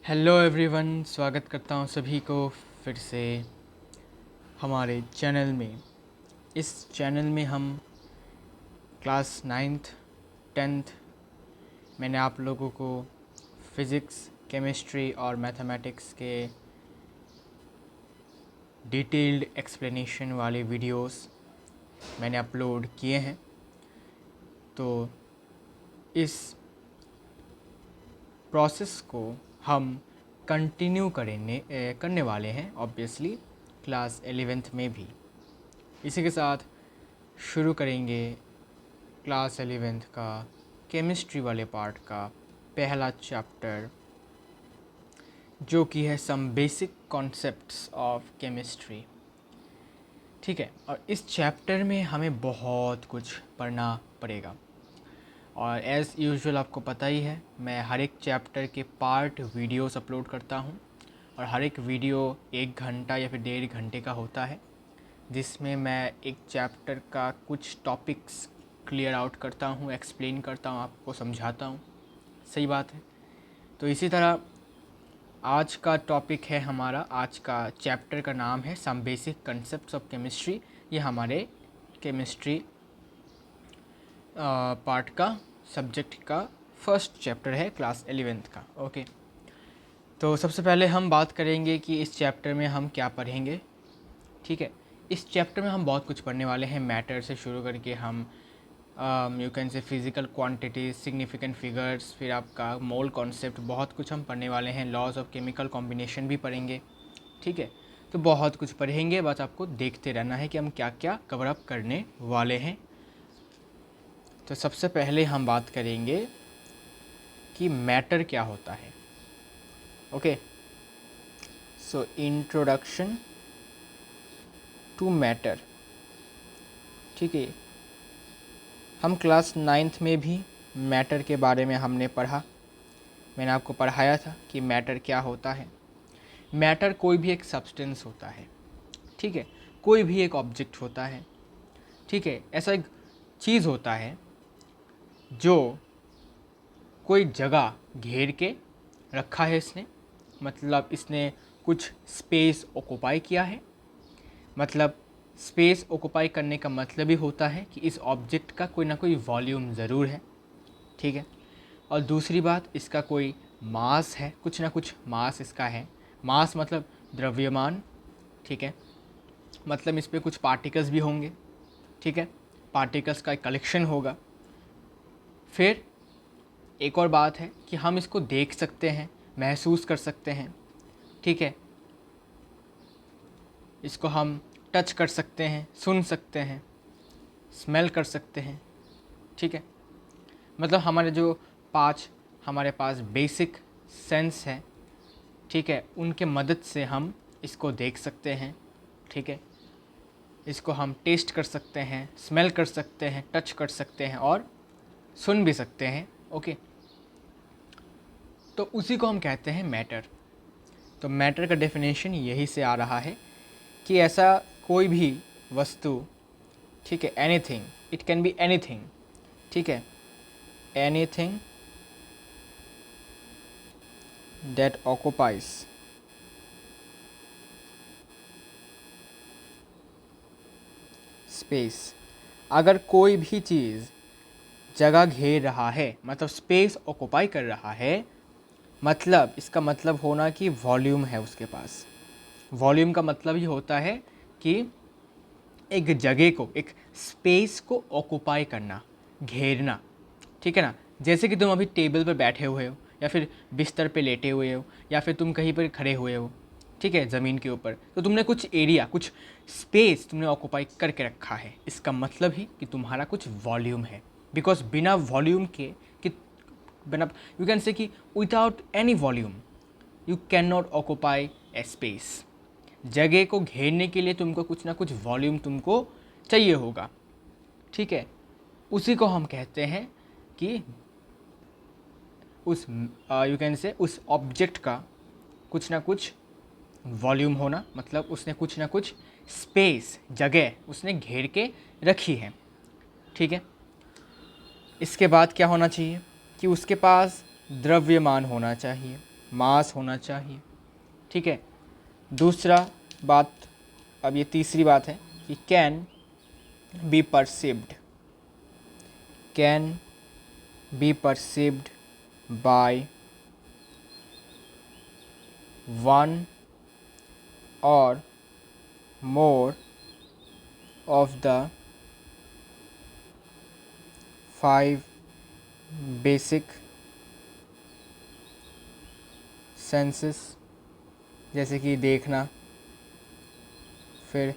Hello everyone, स्वागत करता हूँ सभी को फिर से हमारे चैनल में। इस चैनल में हम क्लास 9th 10th मैंने आप लोगों को फ़िज़िक्स, केमिस्ट्री और मैथमेटिक्स के डिटेल्ड एक्सप्लेनेशन वाले वीडियोस मैंने अपलोड किए हैं। तो इस प्रोसेस को हम कंटिन्यू करने वाले हैं ऑब्वियसली क्लास 11th में भी। इसी के साथ शुरू करेंगे क्लास 11th का केमिस्ट्री वाले पार्ट का पहला चैप्टर, जो कि है some basic concepts of chemistry. ठीक है, और इस चैप्टर में हमें बहुत कुछ पढ़ना पड़ेगा और एज़ यूजुअल आपको पता ही है, मैं हर एक चैप्टर के पार्ट वीडियोस अपलोड करता हूँ और हर एक वीडियो 1 घंटा या फिर 1.5 घंटे का होता है, जिसमें मैं एक चैप्टर का कुछ टॉपिक्स क्लियर आउट करता हूँ, एक्सप्लेन करता हूँ, आपको समझाता हूँ। सही बात है। तो इसी तरह आज का टॉपिक है हमारा, आज का चैप्टर का नाम है some basic concepts of chemistry. ये हमारे केमिस्ट्री पार्ट का सब्जेक्ट का फर्स्ट चैप्टर है क्लास 11th का। ओके, तो सबसे पहले हम बात करेंगे कि इस चैप्टर में हम क्या पढ़ेंगे। ठीक है, इस चैप्टर में हम बहुत कुछ पढ़ने वाले हैं, मैटर से शुरू करके हम यू कैन से फिज़िकल क्वांटिटीज, सिग्निफिकेंट फिगर्स, फिर आपका मोल कॉन्सेप्ट, बहुत कुछ हम पढ़ने वाले हैं। लॉज ऑफ केमिकल कॉम्बिनेशन भी पढ़ेंगे। ठीक है, तो बहुत कुछ पढ़ेंगे, बस आपको देखते रहना है कि हम क्या क्या कवर अप करने वाले हैं। तो सबसे पहले हम बात करेंगे कि मैटर क्या होता है। Okay, so introduction to matter. ठीक है, हम क्लास 9th में भी मैटर के बारे में हमने पढ़ा। मैंने आपको पढ़ाया था कि मैटर क्या होता है। मैटर कोई भी एक सब्सटेंस होता है। ठीक है, कोई भी एक ऑब्जेक्ट होता है। ठीक है, ऐसा एक चीज़ होता है जो कोई जगह घेर के रखा है इसने, मतलब इसने कुछ स्पेस ऑक्यूपाई किया है। मतलब स्पेस ऑक्यूपाई करने का मतलब ही होता है कि इस ऑब्जेक्ट का कोई ना कोई वॉल्यूम ज़रूर है। ठीक है, और दूसरी बात, इसका कोई मास है, कुछ ना कुछ मास इसका है। मास मतलब द्रव्यमान। ठीक है, मतलब इस पे कुछ पार्टिकल्स भी होंगे। ठीक है, पार्टिकल्स का एक कलेक्शन होगा। फिर एक और बात है कि हम इसको देख सकते हैं, महसूस कर सकते हैं। ठीक है, इसको हम टच कर सकते हैं, सुन सकते हैं, स्मेल कर सकते हैं। ठीक है, मतलब हमारे पास बेसिक सेंस है। ठीक है, उनके मदद से हम इसको देख सकते हैं। ठीक है, इसको हम टेस्ट कर सकते हैं, स्मेल कर सकते हैं, टच कर सकते हैं और सुन भी सकते हैं। ओके, तो उसी को हम कहते हैं मैटर। तो मैटर का डेफिनेशन यही से आ रहा है कि ऐसा कोई भी वस्तु, ठीक है, anything, it can be anything. ठीक है, एनीथिंग दैट ऑक्युपाइज स्पेस। अगर कोई भी चीज़ जगह घेर रहा है, मतलब स्पेस ऑक्युपाई कर रहा है, मतलब इसका मतलब होना कि वॉल्यूम है उसके पास। वॉल्यूम का मतलब ही होता है कि एक जगह को, एक स्पेस को ऑक्युपाई करना, घेरना। ठीक है ना, जैसे कि तुम अभी टेबल पर बैठे हुए हो या फिर बिस्तर पे लेटे हुए हो या फिर तुम कहीं पर खड़े हुए हो, ठीक है, ज़मीन के ऊपर, तो तुमने कुछ एरिया, कुछ स्पेस तुमने ऑक्युपाई करके रखा है। इसका मतलब ही कि तुम्हारा कुछ वॉल्यूम है। बिकॉज बिना वॉल्यूम के, कि बिना, यू कैन से कि without any volume you can not occupy A space. जगह को घेरने के लिए तुमको कुछ ना कुछ वॉल्यूम तुमको चाहिए होगा। ठीक है, उसी को हम कहते हैं कि उस यू कैन से उस ऑब्जेक्ट का कुछ ना कुछ वॉल्यूम होना, मतलब उसने कुछ ना कुछ स्पेस, जगह उसने घेर के रखी है। ठीक है, इसके बाद क्या होना चाहिए कि उसके पास द्रव्यमान होना चाहिए। मास होना चाहिए। ठीक है, दूसरा बात, अब ये तीसरी बात है कि can be perceived, can be perceived by one और मोर of the 5 basic senses, जैसे कि देखना, फिर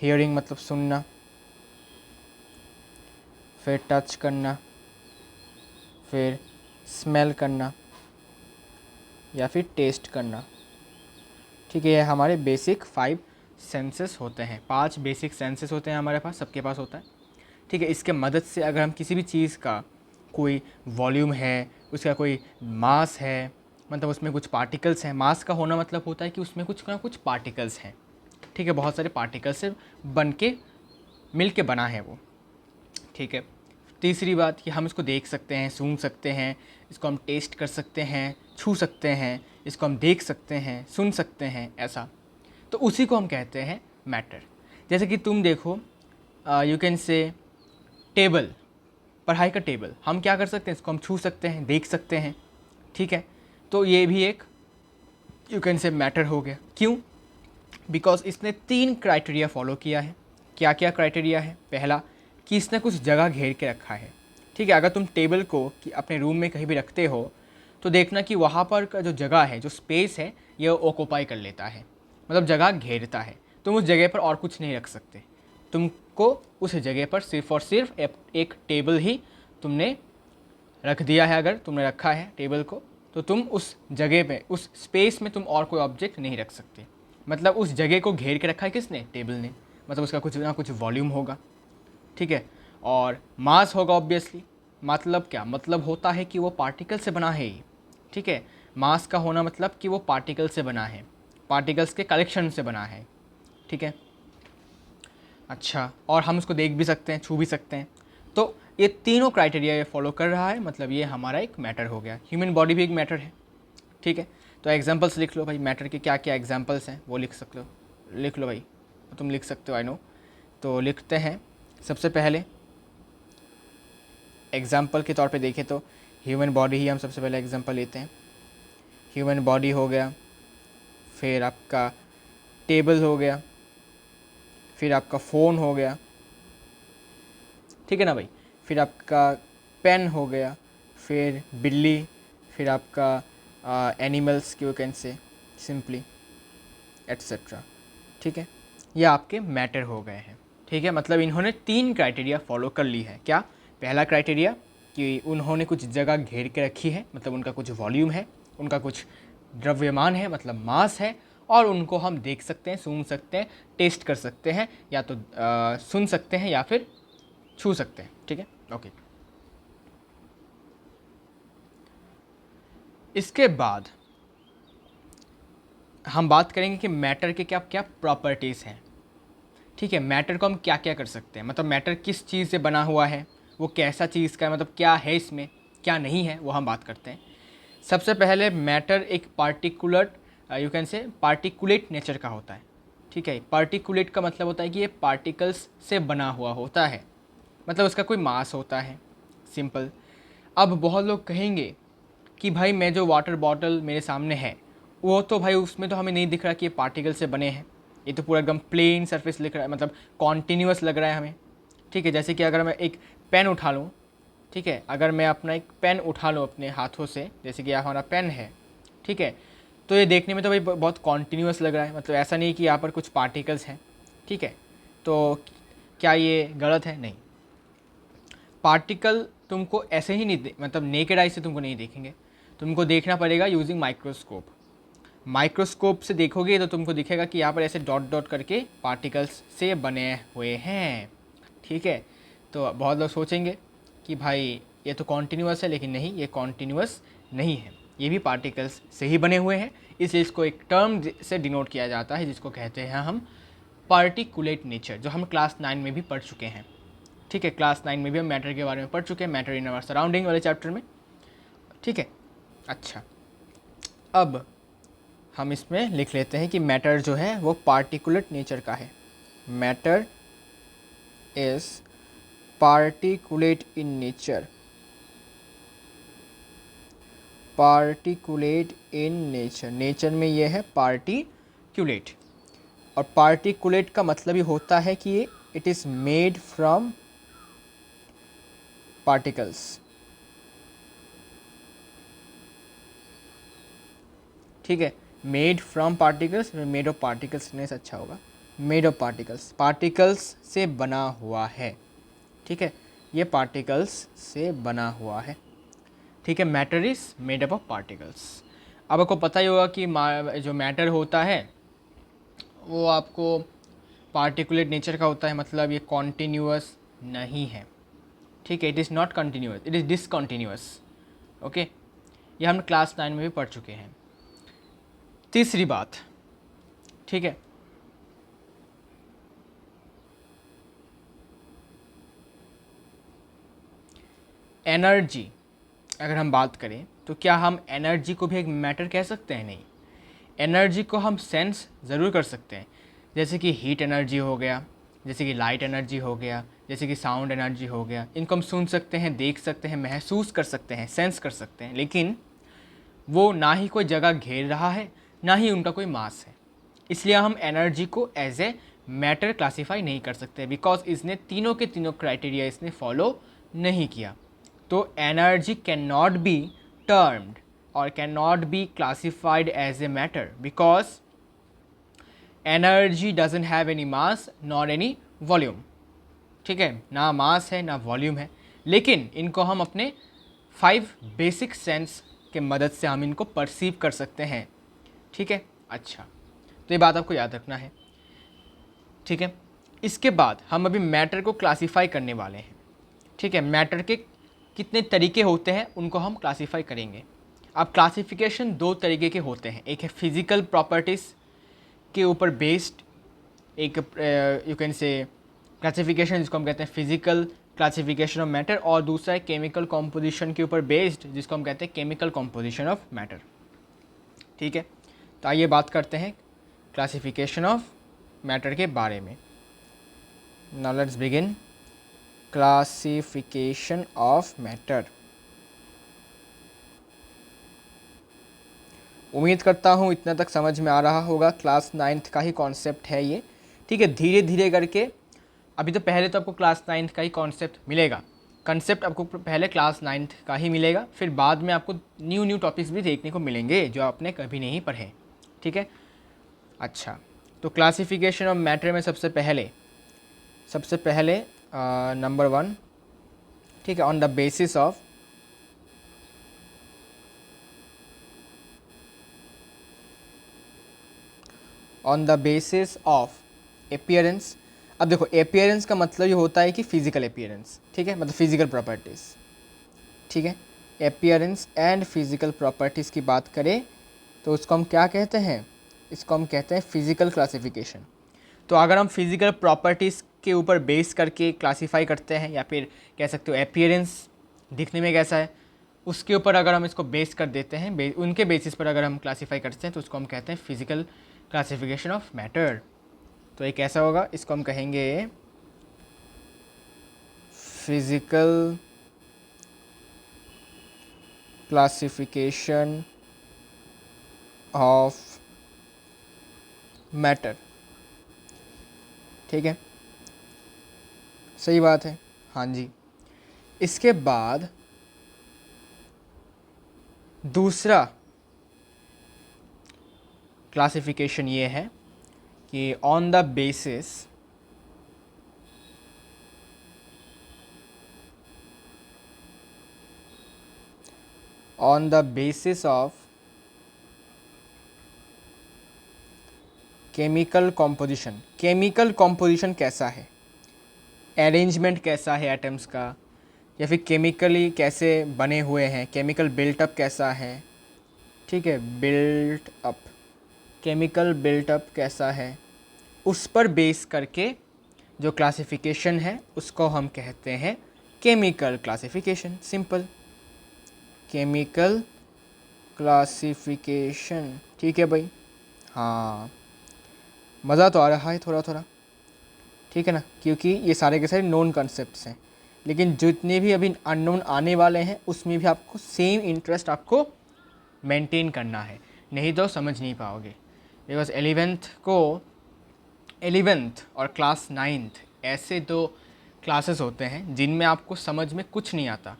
hearing मतलब सुनना, फिर टच करना, फिर स्मेल करना या फिर टेस्ट करना। ठीक है, ये हमारे बेसिक 5 सेंसेस होते हैं, 5 बेसिक सेंसेस होते हैं हमारे पास, सबके पास होता है। ठीक है, इसके मदद से अगर हम किसी भी चीज़ का कोई वॉल्यूम है, उसका कोई मास है, मतलब उसमें कुछ पार्टिकल्स हैं, मास का होना मतलब होता है कि उसमें कुछ ना कुछ पार्टिकल्स हैं। ठीक है, बहुत सारे पार्टिकल्स से बन के मिल के बना है वो। ठीक है, तीसरी बात कि हम इसको देख सकते हैं, सूंघ सकते हैं, इसको हम टेस्ट कर सकते हैं, छू सकते हैं, इसको हम देख सकते हैं, सुन सकते हैं, ऐसा। तो उसी को हम कहते हैं मैटर। जैसे कि तुम देखो, यू कैन से टेबल, पढ़ाई का टेबल, हम क्या कर सकते हैं, इसको हम छू सकते हैं, देख सकते हैं। ठीक है, तो ये भी एक यू कैन से मैटर हो गया। क्यों? बिकॉज इसने 3 क्राइटेरिया फॉलो किया है। क्या क्या क्राइटेरिया है? पहला कि इसने कुछ जगह घेर के रखा है। ठीक है, अगर तुम टेबल को कि अपने रूम में कहीं भी रखते हो तो देखना कि वहाँ पर का जो जगह है, जो स्पेस है, ये ऑक्यूपाई कर लेता है, मतलब जगह घेरता है। तुम उस जगह पर और कुछ नहीं रख सकते, तुमको उस जगह पर सिर्फ और सिर्फ एक टेबल ही तुमने रख दिया है। अगर तुमने रखा है टेबल को, तो तुम उस जगह पे, उस स्पेस में तुम और कोई ऑब्जेक्ट नहीं रख सकते। मतलब उस जगह को घेर के रखा है किसने? टेबल ने। मतलब उसका कुछ ना कुछ वॉल्यूम होगा। ठीक है, और मास होगा ऑब्वियसली। मतलब क्या? मतलब होता है कि वो पार्टिकल से बना है ही। ठीक है, मास का होना मतलब कि वो पार्टिकल से बना है, पार्टिकल्स के कलेक्शन से बना है। ठीक है, अच्छा, और हम उसको देख भी सकते हैं, छू भी सकते हैं। तो ये तीनों क्राइटेरिया ये फॉलो कर रहा है, मतलब ये हमारा एक मैटर हो गया। ह्यूमन बॉडी भी एक मैटर है। ठीक है, तो एग्जांपल्स लिख लो भाई, मैटर के क्या क्या एग्जांपल्स हैं वो लिख लो भाई, तुम लिख सकते हो, आई नो। तो लिखते हैं। सबसे पहले एग्जांपल के तौर पे देखें तो ह्यूमन बॉडी ही हम सबसे पहले एग्जांपल लेते हैं। ह्यूमन बॉडी हो गया, फिर आपका टेबल हो गया, फिर आपका फ़ोन हो गया। ठीक है ना भाई, फिर आपका पेन हो गया, फिर बिल्ली, फिर आपका एनिमल्स की यू कैन से सिंपली एट्सेट्रा। ठीक है, ये आपके मैटर हो गए हैं। ठीक है, मतलब इन्होंने 3 क्राइटेरिया फॉलो कर ली है। क्या? पहला क्राइटेरिया कि उन्होंने कुछ जगह घेर के रखी है, मतलब उनका कुछ वॉल्यूम है, उनका कुछ द्रव्यमान है, मतलब मास है, और उनको हम देख सकते हैं, सूंघ सकते हैं, टेस्ट कर सकते हैं, या तो सुन सकते हैं या फिर छू सकते हैं। ठीक है, ओके। इसके बाद हम बात करेंगे कि मैटर के क्या क्या प्रॉपर्टीज़ हैं। ठीक है, मैटर को हम क्या क्या कर सकते हैं, मतलब मैटर किस चीज़ से बना हुआ है, वो कैसा चीज़ का है, मतलब क्या है इसमें, क्या नहीं है, वो हम बात करते हैं। सबसे पहले मैटर एक पार्टिकुलर यू कैन से पार्टिकुलेट नेचर का होता है। ठीक है, पार्टिकुलेट का मतलब होता है कि ये पार्टिकल्स से बना हुआ होता है, मतलब उसका कोई मास होता है, सिंपल। अब बहुत लोग कहेंगे कि भाई मैं जो वाटर बॉटल मेरे सामने है, वो तो भाई उसमें तो हमें नहीं दिख रहा कि ये पार्टिकल से बने हैं, ये तो पूरा एकदम प्लेन सरफेस लिख रहा है, मतलब कॉन्टीन्यूअस लग रहा है हमें। ठीक है, जैसे कि अगर मैं एक पेन उठा लूँ, ठीक है, अगर मैं अपना एक पेन उठा लूँ अपने हाथों से, जैसे कि हमारा पेन है, ठीक है, तो ये देखने में तो भाई बहुत कॉन्टीन्यूअस लग रहा है, मतलब ऐसा नहीं कि यहाँ पर कुछ पार्टिकल्स हैं। ठीक है, तो क्या ये गलत है? नहीं, पार्टिकल तुमको ऐसे ही नहीं मतलब नेकेड आई से तुमको नहीं देखेंगे, तुमको देखना पड़ेगा यूजिंग माइक्रोस्कोप। माइक्रोस्कोप से देखोगे तो तुमको दिखेगा कि यहाँ पर ऐसे डॉट डॉट करके पार्टिकल्स से बने हुए हैं। ठीक है, तो बहुत लोग सोचेंगे कि भाई ये तो कॉन्टीन्यूअस है, लेकिन नहीं, ये कॉन्टीन्यूअस नहीं है, ये भी पार्टिकल्स से ही बने हुए हैं। इसलिए इसको एक टर्म से डिनोट किया जाता है जिसको कहते हैं हम पार्टिकुलेट नेचर, जो हम क्लास 9 में भी पढ़ चुके हैं। ठीक है, क्लास 9 में भी हम मैटर के बारे में पढ़ चुके हैं, मैटर इन आवर सराउंडिंग वाले चैप्टर में। ठीक है, अच्छा, अब हम इसमें लिख लेते हैं कि मैटर जो है वो पार्टिकुलेट नेचर का है। Matter is particulate in nature, particulate in nature, nature में ये है पार्टिकुलेट। और पार्टिकुलेट का मतलब ये होता है कि ये it is made from particles. ठीक है, made from particles, made of particles नहीं अच्छा होगा, मेड ऑफ पार्टिकल्स, पार्टिकल्स से बना हुआ है। ठीक है, ये पार्टिकल्स से बना हुआ है। ठीक है, matter is made up of particles. अब आपको पता ही होगा कि जो मैटर होता है वो आपको पार्टिकुलेट नेचर का होता है, मतलब ये कॉन्टीन्यूअस नहीं है। ठीक है, it is not continuous, it is discontinuous. Okay, ये हम क्लास 9 में भी पढ़ चुके हैं। तीसरी बात, ठीक है, एनर्जी। अगर हम बात करें तो क्या हम एनर्जी को भी एक मैटर कह सकते हैं? नहीं, एनर्जी को हम सेंस ज़रूर कर सकते हैं, जैसे कि हीट एनर्जी हो गया, जैसे कि लाइट एनर्जी हो गया, जैसे कि साउंड एनर्जी हो गया। इनको हम सुन सकते हैं, देख सकते हैं, महसूस कर सकते हैं, सेंस कर सकते हैं, लेकिन वो ना ही कोई जगह घेर रहा है, ना ही उनका कोई मास है। इसलिए हम एनर्जी को एज ए मैटर क्लासीफाई नहीं कर सकते, बिकॉज इसने तीनों के तीनों क्राइटेरिया इसने फॉलो नहीं किया। तो energy can not be termed और can not be classified as a matter, because energy doesn't have any mass not any volume. ठीक है, ना मास है ना वॉल्यूम है, लेकिन इनको हम अपने 5 बेसिक सेंस के मदद से हम इनको परसीव कर सकते हैं। ठीक है, अच्छा, तो ये बात आपको याद रखना है। ठीक है, इसके बाद हम अभी मैटर को क्लासीफाई करने वाले हैं। ठीक है, मैटर के कितने तरीके होते हैं उनको हम क्लासीफाई करेंगे। अब क्लासिफिकेशन 2 तरीके के होते हैं, एक है फिजिकल प्रॉपर्टीज़ के ऊपर बेस्ड, एक यू कैन से क्लासिफिकेशन जिसको हम कहते हैं फिजिकल क्लासिफिकेशन ऑफ मैटर, और दूसरा है केमिकल कॉम्पोजिशन के ऊपर बेस्ड जिसको हम कहते हैं केमिकल कॉम्पोजिशन ऑफ मैटर। ठीक है, तो आइए बात करते हैं क्लासिफिकेशन ऑफ मैटर के बारे में। Now let's begin classification of matter. उम्मीद करता हूँ इतना तक समझ में आ रहा होगा, क्लास 9th का ही कॉन्सेप्ट है ये। ठीक है, धीरे धीरे करके, अभी तो पहले तो आपको क्लास 9th का ही कॉन्सेप्ट मिलेगा, कंसेप्ट आपको पहले क्लास 9th का ही मिलेगा, फिर बाद में आपको न्यू टॉपिक्स भी देखने को मिलेंगे जो आपने कभी नहीं पढ़े। ठीक है, अच्छा, तो क्लासिफिकेशन ऑफ मैटर में सबसे पहले नंबर 1, ठीक है, on the basis of appearance. अब देखो, अपीयरेंस का मतलब ये होता है कि फिजिकल अपीयरेंस। ठीक है, मतलब फिजिकल प्रॉपर्टीज़। ठीक है, अपीयरेंस एंड फिजिकल प्रॉपर्टीज़ की बात करें तो उसको हम क्या कहते हैं? इसको हम कहते हैं फिजिकल क्लासिफिकेशन। तो अगर हम फिजिकल प्रॉपर्टीज़ के ऊपर बेस करके क्लासीफाई करते हैं, या फिर कह सकते हो अपीयरेंस दिखने में कैसा है, उसके ऊपर अगर हम इसको बेस कर देते हैं, उनके बेसिस पर अगर हम क्लासीफाई करते हैं तो उसको हम कहते हैं फिजिकल क्लासिफिकेशन ऑफ मैटर। तो ये कैसा होगा? इसको हम कहेंगे फिजिकल क्लासिफिकेशन ऑफ मैटर। ठीक है, सही बात है, हाँ जी। इसके बाद दूसरा क्लासिफिकेशन ये है कि on the basis of chemical composition. Chemical composition कैसा है, अरेंजमेंट कैसा है एटम्स का, या फिर केमिकली कैसे बने हुए हैं, केमिकल बिल्टअप कैसा है। ठीक है, केमिकल बिल्टअप कैसा है, उस पर बेस करके जो क्लासिफिकेशन है उसको हम कहते हैं chemical classification. Simple, chemical classification, ठीक है भाई। हाँ, मज़ा तो आ रहा है थोड़ा थोड़ा, ठीक है ना, क्योंकि ये सारे के सारे नोन कॉन्सेप्ट्स हैं, लेकिन जितने भी अभी अननोन आने वाले हैं उसमें भी आपको सेम इंटरेस्ट आपको मेंटेन करना है, नहीं तो समझ नहीं पाओगे। बिकॉज एलेवेंथ और क्लास नाइन्थ ऐसे दो क्लासेस होते हैं जिनमें आपको समझ में कुछ नहीं आता,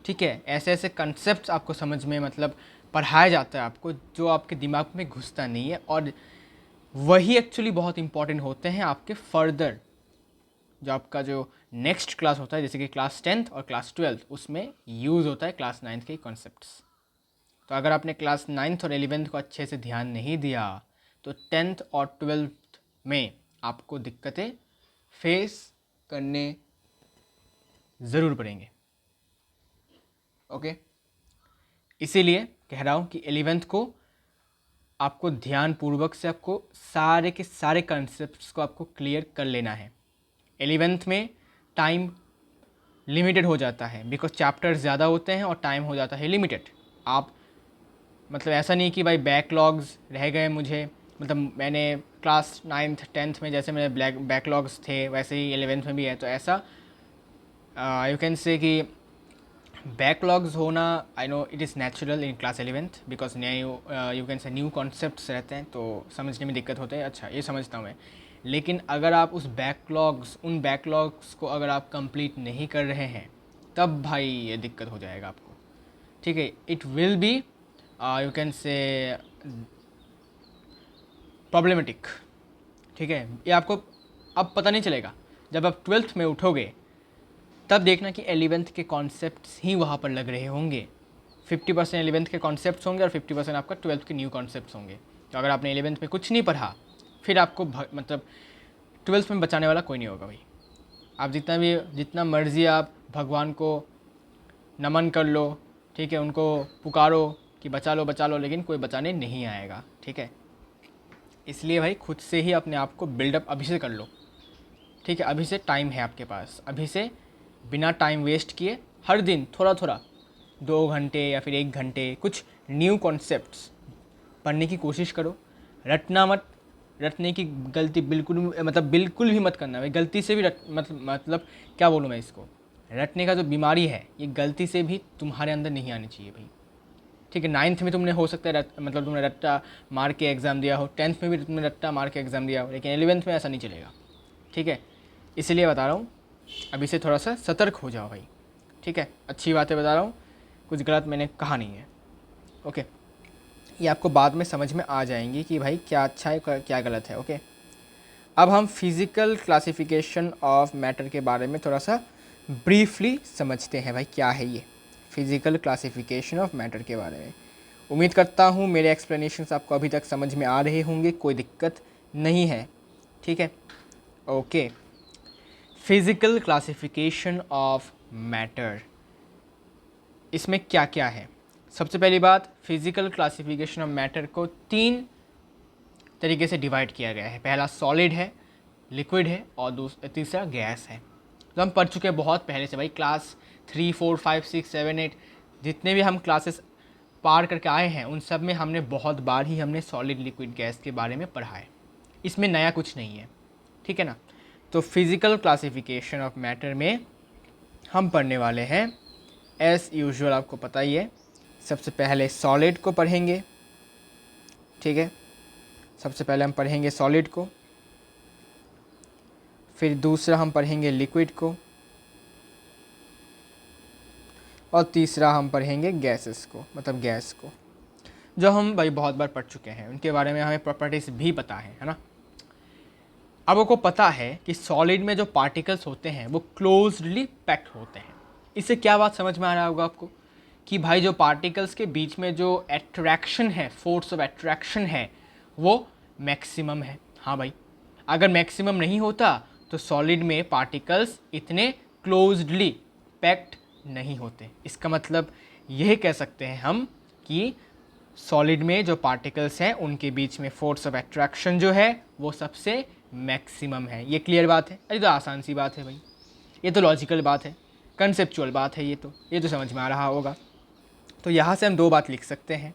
ठीक है। ऐसे ऐसे कंसेप्ट आपको समझ में मतलब पढ़ाया जाता है आपको, जो आपके दिमाग में घुसता नहीं है, और वही एक्चुअली बहुत इंपॉर्टेंट होते हैं आपके फर्दर जो आपका जो नेक्स्ट क्लास होता है, जैसे कि क्लास 10th और क्लास 12th, उसमें यूज़ होता है क्लास 9th के कॉन्सेप्ट्स। तो अगर आपने क्लास 9th और 11th को अच्छे से ध्यान नहीं दिया तो 10th और 12th में आपको दिक्कतें फेस करने ज़रूर पड़ेंगे। ओके, इसीलिए कह रहा हूँ कि 11th को आपको ध्यानपूर्वक से आपको सारे के सारे कंसेप्ट्स को आपको क्लियर कर लेना है। 11th में टाइम लिमिटेड हो जाता है, बिकॉज चैप्टर्स ज़्यादा होते हैं और टाइम हो जाता है लिमिटेड। आप मतलब ऐसा नहीं कि भाई बैकलॉग्स रह गए मुझे, मतलब मैंने क्लास 9th 10th में जैसे मेरे बैकलॉग्स थे वैसे ही 11th में भी है, तो ऐसा यू कैन से कि बैकलॉग्स होना, I know it is natural in class 11th, because new you can से न्यू कॉन्सेप्ट्स रहते हैं तो समझने में दिक्कत होते हैं। अच्छा, ये समझता हूँ मैं, लेकिन अगर आप उन बैकलॉग्स को अगर आप कंप्लीट नहीं कर रहे हैं तब भाई ये दिक्कत हो जाएगा आपको, ठीक है। It will B you can से प्रॉब्लमेटिक, ठीक है। ये आपको अब पता नहीं चलेगा, जब आप 12th में उठोगे तब देखना कि 11th के कॉन्सेप्ट्स ही वहाँ पर लग रहे होंगे। 50% 11th के कॉन्सेप्ट्स होंगे और 50% आपका 12th के न्यू कॉन्सेप्ट्स होंगे। तो अगर आपने 11th में कुछ नहीं पढ़ा, फिर आपको मतलब 12th में बचाने वाला कोई नहीं होगा भाई। आप जितना मर्जी आप भगवान को नमन कर लो, ठीक है, उनको पुकारो कि बचा लो, लेकिन कोई बचाने नहीं आएगा, ठीक है। इसलिए भाई खुद से ही अपने आप को बिल्डअप अभी से कर लो, ठीक है। अभी से टाइम है आपके पास, अभी से बिना टाइम वेस्ट किए हर दिन थोड़ा थोड़ा 2 घंटे या फिर 1 घंटे कुछ न्यू कॉन्सेप्ट्स पढ़ने की कोशिश करो। रटना मत, रटने की गलती बिल्कुल भी मत करना भाई। गलती से भी मतलब क्या बोलूँ मैं इसको, रटने का जो बीमारी है ये गलती से भी तुम्हारे अंदर नहीं आनी चाहिए भाई, ठीक है। 9th में तुमने हो सकता है तुमने रट्टा मार के एग्ज़ाम दिया हो, 10th में भी तुमने रट्टा मार के एग्ज़ाम दिया हो, लेकिन 11th में ऐसा नहीं चलेगा, ठीक है। इसलिए बता रहा हूँ अभी से थोड़ा सा सतर्क हो जाओ भाई, ठीक है। अच्छी बातें बता रहा हूँ, कुछ गलत मैंने कहा नहीं है, ओके। ये आपको बाद में समझ में आ जाएंगी कि भाई क्या अच्छा है क्या गलत है, ओके। अब हम फिज़िकल क्लासिफिकेशन ऑफ मैटर के बारे में थोड़ा सा ब्रीफली समझते हैं भाई, क्या है ये फिज़िकल क्लासिफिकेशन ऑफ मैटर के बारे में। उम्मीद करता हूँ मेरे एक्सप्लेनेशंस आपको अभी तक समझ में आ रहे होंगे, कोई दिक्कत नहीं है, ठीक है, okay. Physical classification of matter, इसमें क्या क्या है। सबसे पहली बात, फिज़िकल क्लासिफिकेशन ऑफ मैटर को 3 तरीके से डिवाइड किया गया है। पहला सॉलिड है, लिक्विड है और तीसरा गैस है। तो हम पढ़ चुके हैं बहुत पहले से भाई, क्लास 3, 4, 5, 6, 7, 8 जितने भी हम क्लासेस पार करके आए हैं उन सब में हमने बहुत बार ही हमने सॉलिड लिक्विड गैस के बारे में पढ़ा है, इसमें नया कुछ नहीं है, ठीक है ना। तो फिज़िकल क्लासिफिकेशन ऑफ मैटर में हम पढ़ने वाले हैं एज़ यूजुअल, आपको पता ही है। सबसे पहले सॉलिड को पढ़ेंगे, ठीक है। सबसे पहले हम पढ़ेंगे सॉलिड को, फिर दूसरा हम पढ़ेंगे लिक्विड को, और तीसरा हम पढ़ेंगे गैसेस को, मतलब गैस को, जो हम भाई बहुत बार पढ़ चुके हैं, उनके बारे में हमें प्रॉपर्टीज़ भी पता है ना। अब आपको पता है कि सॉलिड में जो पार्टिकल्स होते हैं वो क्लोज्डली पैक्ड होते हैं। इससे क्या बात समझ में आ रहा होगा आपको कि भाई जो पार्टिकल्स के बीच में जो अट्रैक्शन है, फोर्स ऑफ अट्रैक्शन है, वो मैक्सिमम है। हाँ भाई, अगर मैक्सिमम नहीं होता तो सॉलिड में पार्टिकल्स इतने क्लोज्डली पैक्ड नहीं होते। इसका मतलब यह कह सकते हैं हम कि सॉलिड में जो पार्टिकल्स हैं उनके बीच में फोर्स ऑफ अट्रैक्शन जो है वो सबसे मैक्सिमम है। ये क्लियर बात है, अरे तो आसान सी बात है भाई, ये तो लॉजिकल बात है, कंसेप्चुअल बात है, ये तो समझ में आ रहा होगा। तो यहाँ से हम 2 बात लिख सकते हैं।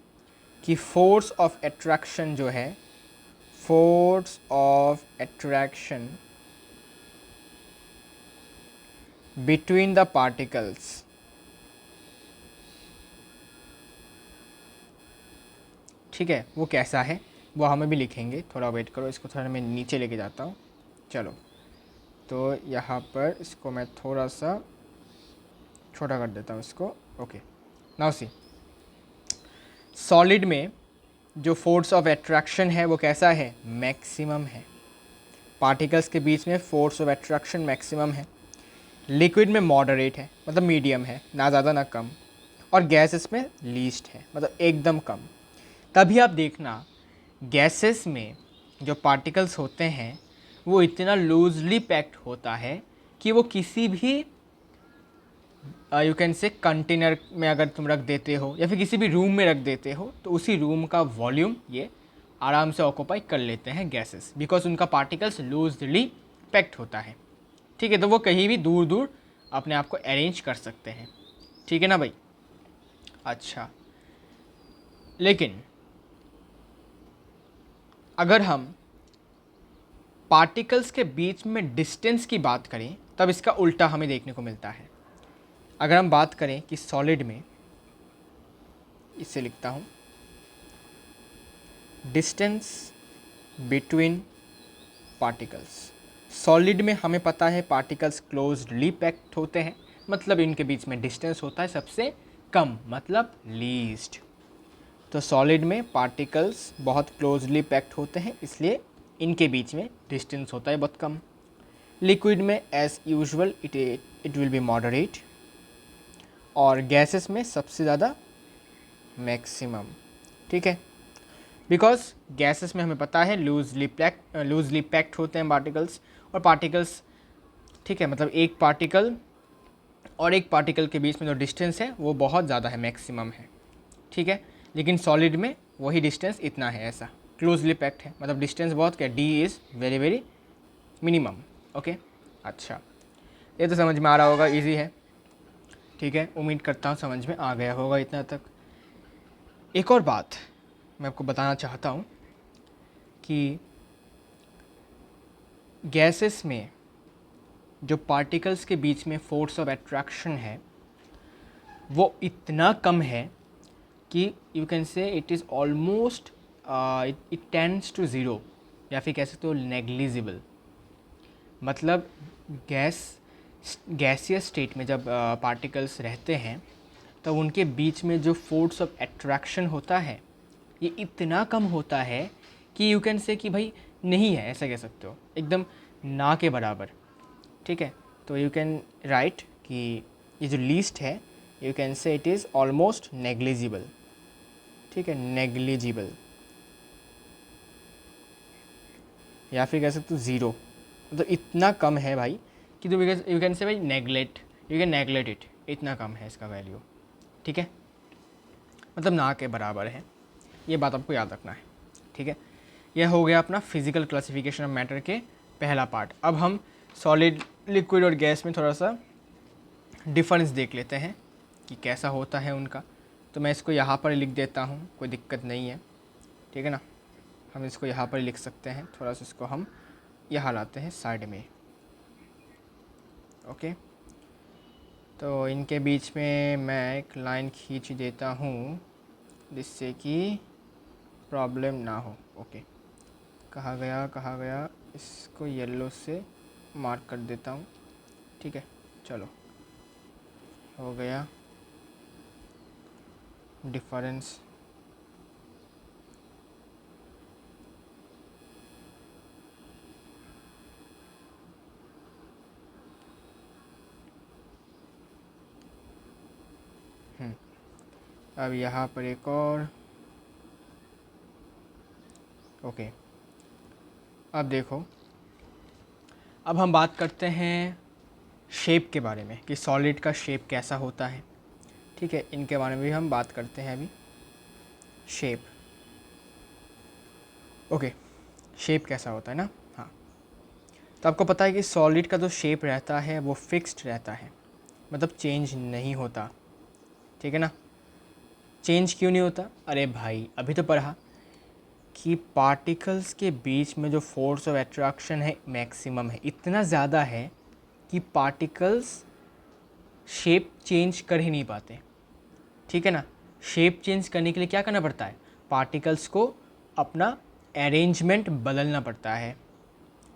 कि फोर्स ऑफ अट्रैक्शन जो है, force of attraction between the particles, ठीक है, वो कैसा है वो हमें भी लिखेंगे। थोड़ा वेट करो, इसको थोड़ा मैं नीचे लेके जाता हूँ। चलो, तो यहाँ पर इसको मैं थोड़ा सा छोटा कर देता हूँ इसको। ओके, नाउ सी, सॉलिड में जो फोर्स ऑफ अट्रैक्शन है वो कैसा है, मैक्सिमम है। पार्टिकल्स के बीच में फोर्स ऑफ अट्रैक्शन मैक्सिमम है। लिक्विड में मॉडरेट है, मतलब मीडियम है, ना ज़्यादा ना कम। और गैसेस में लीस्ट है, मतलब एकदम कम। तभी आप देखना गैसेस में जो पार्टिकल्स होते हैं वो इतना लूजली पैक्ड होता है कि वो किसी भी यू कैन से कंटेनर में अगर तुम रख देते हो या फिर किसी भी रूम में रख देते हो तो उसी रूम का वॉल्यूम ये आराम से ऑक्यूपाई कर लेते हैं गैसेस, बिकॉज उनका पार्टिकल्स लूजली पैक्ड होता है। ठीक है, तो वो कहीं भी दूर दूर अपने आप को अरेंज कर सकते हैं। ठीक है ना भाई। अच्छा, लेकिन अगर हम पार्टिकल्स के बीच में डिस्टेंस की बात करें तब इसका उल्टा हमें देखने को मिलता है। अगर हम बात करें कि सॉलिड में, इसे लिखता हूँ, डिस्टेंस बिटवीन पार्टिकल्स। सॉलिड में हमें पता है पार्टिकल्स क्लोज्डली पैक्ड होते हैं, मतलब इनके बीच में डिस्टेंस होता है सबसे कम, मतलब लीस्ट। तो सॉलिड में पार्टिकल्स बहुत क्लोजली पैक्ड होते हैं, इसलिए इनके बीच में डिस्टेंस होता है बहुत कम। लिक्विड में as usual it will be moderate, और गैसेस में सबसे ज़्यादा मैक्सिमम। ठीक है, बिकॉज गैसेस में हमें पता है लूजली पैक्ड होते हैं पार्टिकल्स, और पार्टिकल्स, ठीक है, मतलब एक पार्टिकल और एक पार्टिकल के बीच में जो डिस्टेंस है वो बहुत ज़्यादा है, मैक्सिमम है। ठीक है, लेकिन सॉलिड में वही डिस्टेंस इतना है, ऐसा क्लोजली पैक्ड है, मतलब डिस्टेंस बहुत क्या, D is very very minimum. Okay, अच्छा, ये तो समझ में आ रहा होगा, इजी है। ठीक है, उम्मीद करता हूँ समझ में आ गया होगा इतना तक। एक और बात मैं आपको बताना चाहता हूँ कि गैसेस में जो पार्टिकल्स के बीच में फोर्स ऑफ अट्रैक्शन है वो इतना कम है कि you can say it is almost it tends to zero, या फिर कह सकते हो नेग्लिजिबल। मतलब गैसियस स्टेट में जब पार्टिकल्स रहते हैं तब उनके बीच में जो फोर्स ऑफ अट्रैक्शन होता है ये इतना कम होता है कि यू कैन से कि भाई नहीं है, ऐसा कह सकते हो, एकदम ना के बराबर। ठीक है, तो यू कैन राइट कि ये जो लीस्ट है you can say it is almost negligible. ठीक है, नेग्लिजिबल, या फिर कह सकते हो ज़ीरो, मतलब इतना कम है भाई कि तो यू कैन से भाई neglect, you can neglect it, इतना कम है इसका वैल्यू। ठीक है, मतलब ना के बराबर है, ये बात आपको याद रखना है। ठीक है, यह हो गया अपना फिजिकल क्लासिफिकेशन ऑफ मैटर के पहला पार्ट। अब हम सॉलिड, लिक्विड और गैस में थोड़ा सा डिफरेंस देख लेते हैं कि कैसा होता है उनका। तो मैं इसको यहाँ पर लिख देता हूँ, कोई दिक्कत नहीं है। ठीक है ना, हम इसको यहाँ पर लिख सकते हैं, थोड़ा सा इसको हम यहाँ लाते हैं साइड में। ओके, तो इनके बीच में मैं एक लाइन खींच देता हूँ जिससे कि प्रॉब्लम ना हो। ओके, कहाँ गया, इसको येलो से मार्क कर देता हूँ। ठीक है, चलो, हो गया डिफरेंस। अब यहाँ पर एक और, ओके, अब देखो, अब हम बात करते हैं शेप के बारे में कि सॉलिड का शेप कैसा होता है। ठीक है, इनके बारे में भी हम बात करते हैं अभी। शेप, ओके, शेप कैसा होता है ना। हाँ, तो आपको पता है कि सॉलिड का जो शेप रहता है वो फिक्स्ड रहता है, मतलब चेंज नहीं होता। ठीक है ना, चेंज क्यों नहीं होता? अरे भाई अभी तो पढ़ा कि पार्टिकल्स के बीच में जो फोर्स ऑफ अट्रैक्शन है मैक्सिमम है, इतना ज़्यादा है कि पार्टिकल्स शेप चेंज कर ही नहीं पाते। ठीक है ना? शेप चेंज करने के लिए क्या करना पड़ता है? पार्टिकल्स को अपना अरेंजमेंट बदलना पड़ता है।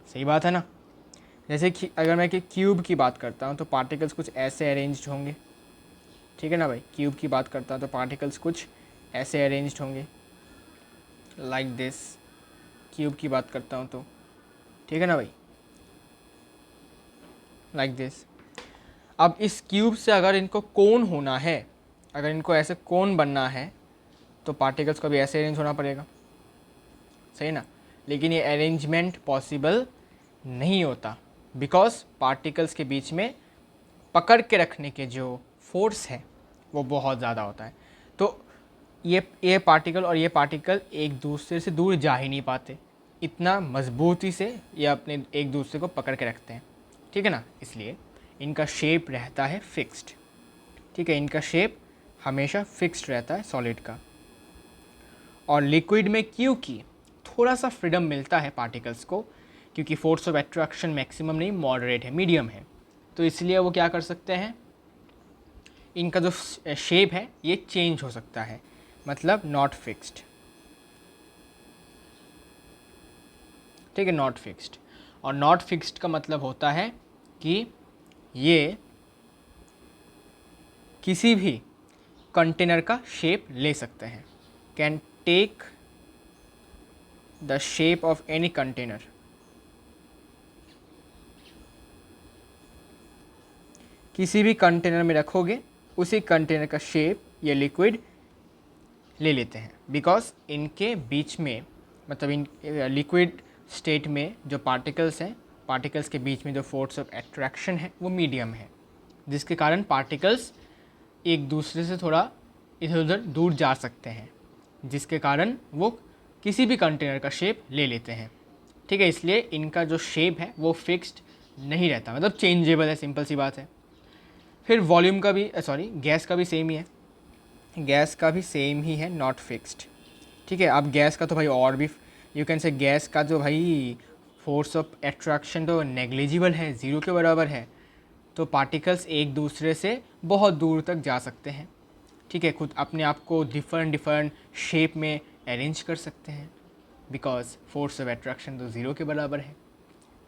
सही बात है ना? जैसे कि अगर मैं कि क्यूब की बात करता हूँ तो पार्टिकल्स कुछ ऐसे अरेंज्ड होंगे। ठीक है ना भाई? क्यूब की बात करता हूँ तो पार्टिकल्स कुछ ऐसे अरेंज्ड होंगे, लाइक दिस। क्यूब की बात करता हूँ तो, ठीक है ना भाई, लाइक दिस। अब इस क्यूब से अगर इनको कोन होना है, अगर इनको ऐसे कोन बनना है तो पार्टिकल्स को भी ऐसे अरेंज होना पड़ेगा। सही ना? लेकिन ये अरेंजमेंट पॉसिबल नहीं होता बिकॉज पार्टिकल्स के बीच में पकड़ के रखने के जो फोर्स है वो बहुत ज़्यादा होता है। तो ये पार्टिकल और ये पार्टिकल एक दूसरे से दूर जा ही नहीं पाते, इतना मजबूती से ये अपने एक दूसरे को पकड़ के रखते हैं। ठीक है ना? इसलिए इनका शेप रहता है फिक्स्ड। ठीक है, इनका शेप हमेशा फिक्स्ड रहता है सॉलिड का। और लिक्विड में क्योंकि थोड़ा सा फ्रीडम मिलता है पार्टिकल्स को, क्योंकि फोर्स ऑफ अट्रैक्शन मैक्सिमम नहीं, मॉडरेट है, मीडियम है, तो इसलिए वो क्या कर सकते हैं, इनका जो शेप है ये चेंज हो सकता है, मतलब नॉट फिक्स्ड। ठीक है, नॉट फिक्स्ड। और नॉट फिक्स्ड का मतलब होता है कि ये किसी भी कंटेनर का शेप ले सकते हैं, can take the shape of any container. किसी भी कंटेनर में रखोगे उसी कंटेनर का शेप ये लिक्विड ले लेते हैं, बिकॉज इनके बीच में, मतलब इन लिक्विड स्टेट में जो पार्टिकल्स हैं, पार्टिकल्स के बीच में जो फोर्स ऑफ अट्रैक्शन है वो मीडियम है, जिसके कारण पार्टिकल्स एक दूसरे से थोड़ा इधर उधर दूर जा सकते हैं, जिसके कारण वो किसी भी कंटेनर का शेप ले लेते हैं। ठीक है, इसलिए इनका जो शेप है वो फिक्स्ड नहीं रहता, मतलब चेंजेबल है, सिंपल सी बात है। फिर वॉल्यूम का भी गैस का भी सेम ही है, गैस का भी सेम ही है, नॉट फिक्स्ड। ठीक है, अब गैस का तो भाई और भी यू कैन से गैस का जो भाई फोर्स ऑफ अट्रैक्शन तो नेग्लिजिबल है, ज़ीरो के बराबर है, तो पार्टिकल्स एक दूसरे से बहुत दूर तक जा सकते हैं। ठीक है, खुद अपने आप को डिफरेंट डिफरेंट शेप में अरेंज कर सकते हैं, बिकॉज फोर्स ऑफ अट्रैक्शन तो ज़ीरो के बराबर है,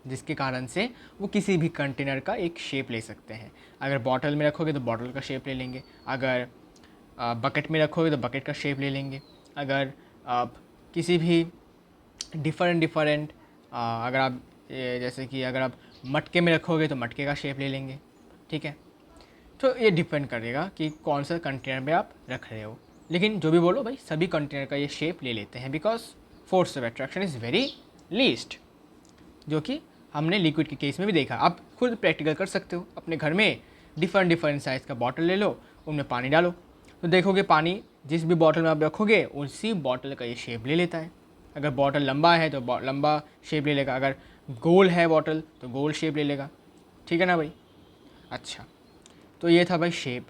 जिसके कारण से वो किसी भी कंटेनर का एक शेप ले सकते हैं। अगर बॉटल में रखोगे तो बॉटल का शेप ले लेंगे, अगर बकेट में रखोगे तो बकेट का शेप ले लेंगे, अगर आप किसी भी डिफरेंट अगर आप जैसे कि अगर आप मटके में रखोगे तो मटके का शेप ले लेंगे। ठीक है, तो ये डिपेंड करेगा कि कौन सा कंटेनर में आप रख रहे हो, लेकिन जो भी बोलो भाई सभी कंटेनर का ये शेप ले लेते हैं, because force of attraction is very least, जो कि हमने लिक्विड के केस में भी देखा। आप खुद प्रैक्टिकल कर सकते हो, अपने घर में डिफरेंट साइज़ का बॉटल ले लो, उनमें पानी डालो, तो देखोगे पानी जिस भी बॉटल में आप रखोगे उसी बॉटल का ये शेप ले लेता है। अगर बॉटल लंबा है तो लंबा शेप ले लेगा, अगर गोल है बॉटल तो गोल शेप ले लेगा। ठीक है ना भाई? अच्छा, तो ये था भाई शेप।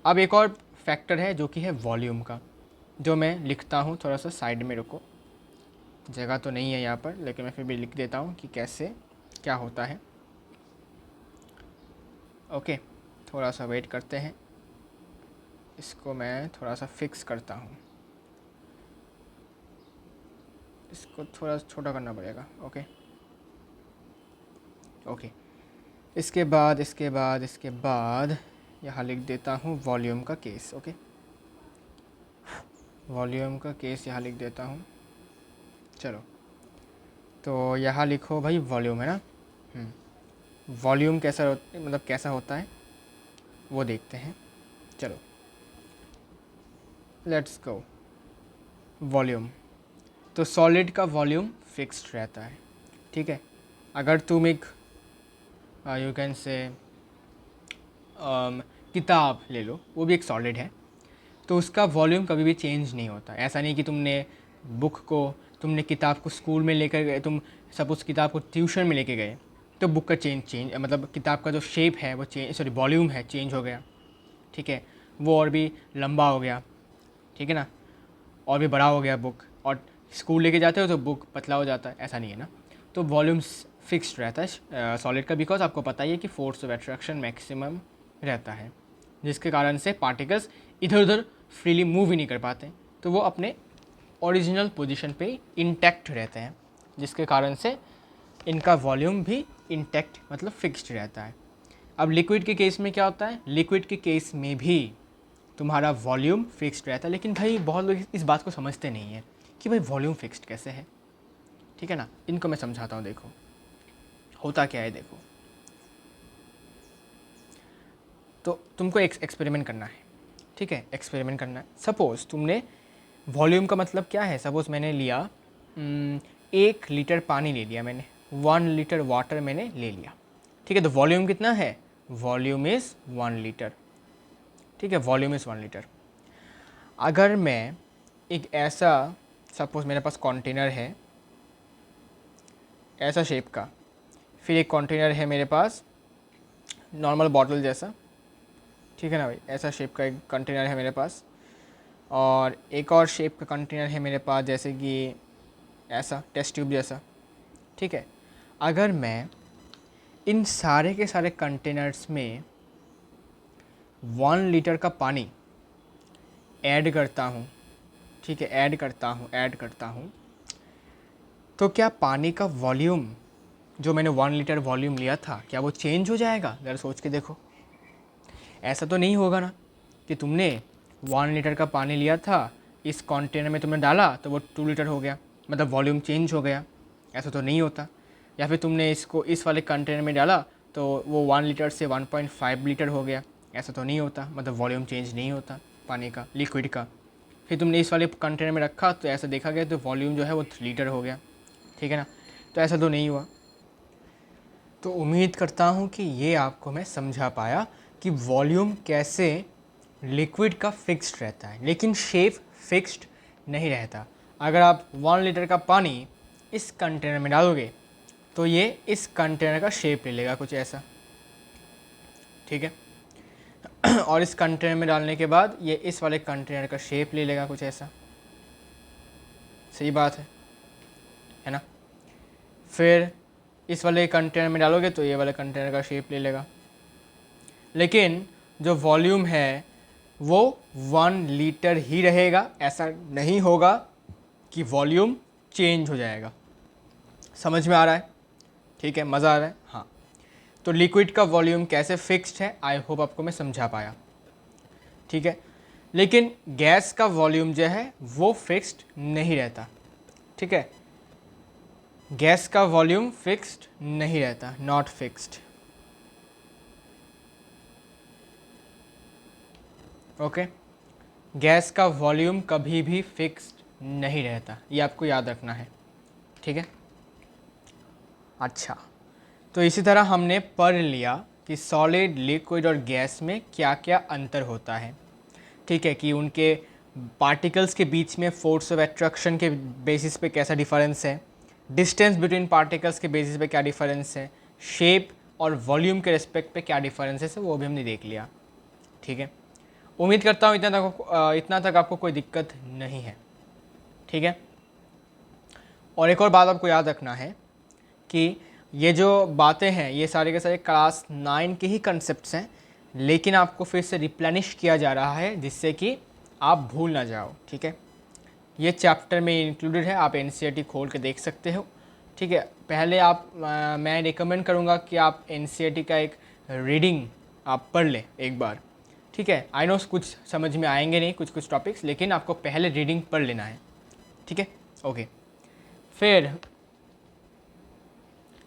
अब एक और फैक्टर है जो कि है वॉल्यूम का, जो मैं लिखता हूँ, थोड़ा सा साइड में रुको, जगह तो नहीं है यहाँ पर, लेकिन मैं फिर भी लिख देता हूँ कि कैसे क्या होता है। ओके, थोड़ा सा वेट करते हैं, इसको मैं थोड़ा सा फिक्स करता हूँ, इसको थोड़ा छोटा करना पड़ेगा। ओके ओके, इसके बाद यहाँ लिख देता हूँ वॉल्यूम का केस। ओके, वॉल्यूम का केस यहाँ लिख देता हूँ। चलो, तो यहाँ लिखो भाई वॉल्यूम, है ना? वॉल्यूम कैसा मतलब कैसा होता है वो देखते हैं। चलो, लेट्स गो। वॉल्यूम, तो सॉलिड का वॉल्यूम फिक्स्ड रहता है। ठीक है, अगर तुम एक यू कैन से किताब ले लो, वो भी एक सॉलिड है, तो उसका वॉल्यूम कभी भी चेंज नहीं होता। ऐसा नहीं कि तुमने किताब को स्कूल में लेकर गए, तुम सपोज किताब को ट्यूशन में लेके गए, तो बुक का चेंज मतलब किताब का जो शेप है वो वॉल्यूम है, चेंज हो गया। ठीक है, वो और भी लंबा हो गया, ठीक है ना। और भी बड़ा हो गया बुक, और स्कूल लेके जाते हो तो बुक पतला हो जाता है, ऐसा नहीं है ना। तो वॉल्यूम्स फिक्स्ड रहता है सॉलिड का, बिकॉज आपको पता ही है कि फोर्स ऑफ अट्रैक्शन मैक्सिमम रहता है, जिसके कारण से पार्टिकल्स इधर उधर फ्रीली मूव ही नहीं कर पाते, तो वो अपने ओरिजिनल पोजीशन पे इंटैक्ट रहते हैं, जिसके कारण से इनका वॉल्यूम भी इंटैक्ट मतलब फिक्स्ड रहता है। अब लिक्विड के केस में क्या होता है, लिक्विड के केस में भी तुम्हारा वॉल्यूम फिक्स्ड रहता है, लेकिन भाई बहुत लोग इस बात को समझते नहीं है कि भाई वॉल्यूम फिक्स्ड कैसे है। ठीक है ना, इनको मैं समझाता हूँ। देखो होता क्या है, देखो तो तुमको एक एक्सपेरिमेंट करना है, ठीक है, एक्सपेरिमेंट करना है। सपोज़ तुमने वॉल्यूम का मतलब क्या है, सपोज़ मैंने लिया 1 लीटर पानी ले लिया मैंने, 1 लीटर वाटर मैंने ले लिया, ठीक है। तो वॉल्यूम कितना है, वॉल्यूम इज़ 1 लीटर, ठीक है, वॉल्यूम इज़ 1 लीटर। अगर मैं एक ऐसा, सपोज़ मेरे पास कंटेनर है ऐसा शेप का, फिर एक कंटेनर है मेरे पास नॉर्मल बॉटल जैसा, ठीक है ना भाई, ऐसा शेप का एक कंटेनर है मेरे पास, और एक और शेप का कंटेनर है मेरे पास जैसे कि ऐसा टेस्ट ट्यूब जैसा, ठीक है। अगर मैं इन सारे के सारे कंटेनर्स में 1 लीटर का पानी ऐड करता हूँ, ठीक है, ऐड करता हूँ, तो क्या पानी का वॉल्यूम जो मैंने 1 लीटर वॉल्यूम लिया था, क्या वो चेंज हो जाएगा? ज़रा सोच के देखो। ऐसा तो नहीं होगा ना कि तुमने 1 लीटर का पानी लिया था, इस कंटेनर में तुमने डाला तो वो 2 लीटर हो गया, मतलब वॉल्यूम चेंज हो गया, ऐसा तो नहीं होता। या फिर तुमने इसको इस वाले कंटेनर में डाला तो वो 1 लीटर से 1.5 लीटर हो गया, ऐसा तो नहीं होता, मतलब वॉल्यूम चेंज नहीं होता पानी का, लिक्विड का। फिर तुमने इस वाले कंटेनर में रखा तो ऐसा देखा गया तो वॉल्यूम जो है वो 3 लीटर हो गया, ठीक है ना। तो ऐसा तो नहीं हुआ। तो उम्मीद करता हूँ कि ये आपको मैं समझा पाया कि वॉल्यूम कैसे लिक्विड का फिक्स्ड रहता है, लेकिन शेप फिक्स्ड नहीं रहता। अगर आप 1 लीटर का पानी इस कंटेनर में डालोगे तो ये इस कंटेनर का शेप ले लेगा कुछ ऐसा, ठीक है। और इस कंटेनर में डालने के बाद ये इस वाले कंटेनर का शेप ले लेगा कुछ ऐसा, सही बात है ना। फिर इस वाले कंटेनर में डालोगे तो ये वाले कंटेनर का शेप ले लेगा, लेकिन जो वॉल्यूम है वो 1 लीटर ही रहेगा, ऐसा नहीं होगा कि वॉल्यूम चेंज हो जाएगा। समझ में आ रहा है? ठीक है, मज़ा आ रहा है? हाँ। तो लिक्विड का वॉल्यूम कैसे फिक्स्ड है, आई होप आपको मैं समझा पाया, ठीक है। लेकिन गैस का वॉल्यूम जो है वो फिक्स्ड नहीं रहता, ठीक है। गैस का वॉल्यूम फिक्स्ड नहीं रहता, नॉट फिक्स्ड, ओके। गैस का वॉल्यूम कभी भी फिक्स्ड नहीं रहता, ये आपको याद रखना है, ठीक है। अच्छा, तो इसी तरह हमने पढ़ लिया कि सॉलिड, लिक्विड और गैस में क्या क्या अंतर होता है, ठीक है, कि उनके पार्टिकल्स के बीच में फोर्स ऑफ अट्रैक्शन के बेसिस पे कैसा डिफरेंस है, डिस्टेंस बिटवीन पार्टिकल्स के बेसिस पे क्या डिफरेंस है, शेप और वॉल्यूम के रिस्पेक्ट पे क्या डिफरेंस है, वो भी हमने देख लिया, ठीक है। उम्मीद करता हूँ इतना तक आपको कोई दिक्कत नहीं है, ठीक है। और एक और बात आपको याद रखना है कि ये जो बातें हैं ये सारे के सारे क्लास 9 के ही कंसेप्ट्स हैं, लेकिन आपको फिर से रिप्लेनिश किया जा रहा है जिससे कि आप भूल ना जाओ, ठीक है। ये चैप्टर में इंक्लूडेड है, आप एनसीईआरटी खोल के देख सकते हो, ठीक है। पहले मैं रिकमेंड करूँगा कि आप एनसीईआरटी का एक रीडिंग आप पढ़ लें एक बार, ठीक है। आई नो कुछ समझ में आएंगे नहीं कुछ टॉपिक्स, लेकिन आपको पहले रीडिंग पढ़ लेना है, ठीक है, ओके। फिर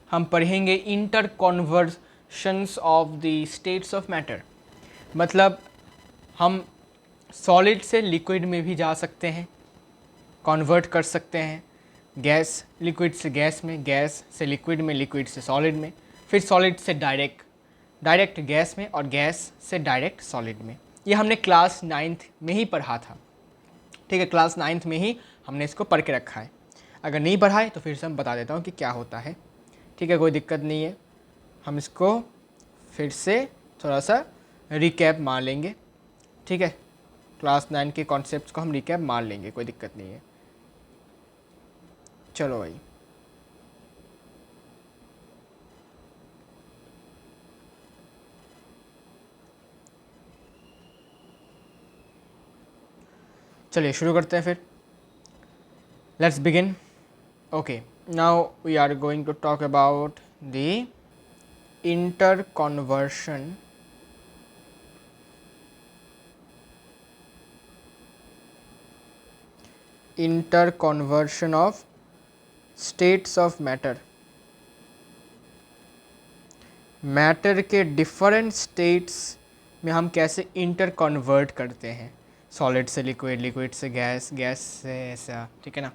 हम पढ़ेंगे interconversions of the states of matter, मतलब हम सॉलिड से लिक्विड में भी जा सकते हैं, कन्वर्ट कर सकते हैं, गैस लिक्विड से गैस में, गैस से लिक्विड में, लिक्विड से सॉलिड में, फिर सॉलिड से डायरेक्ट गैस में, और गैस से डायरेक्ट सॉलिड में। ये हमने क्लास 9th में ही पढ़ा था, ठीक है, क्लास 9th में ही हमने इसको पढ़ के रखा है। अगर नहीं पढ़ा है तो फिर से हम बता देता हूँ कि क्या होता है, ठीक है, कोई दिक्कत नहीं है। हम इसको फिर से थोड़ा सा रिकैप मार लेंगे, ठीक है, क्लास 9 के कॉन्सेप्ट्स को हम रिकैप मार लेंगे, कोई दिक्कत नहीं है। चलो भाई, चलिए शुरू करते हैं फिर। Let's begin. Okay, now we are going to talk about the interconversion of states of matter। Matter के डिफरेंट स्टेट्स में हम कैसे इंटर कन्वर्ट करते हैं, सॉलिड से लिक्विड, लिक्विड से गैस, गैस से ऐसा, ठीक है ना।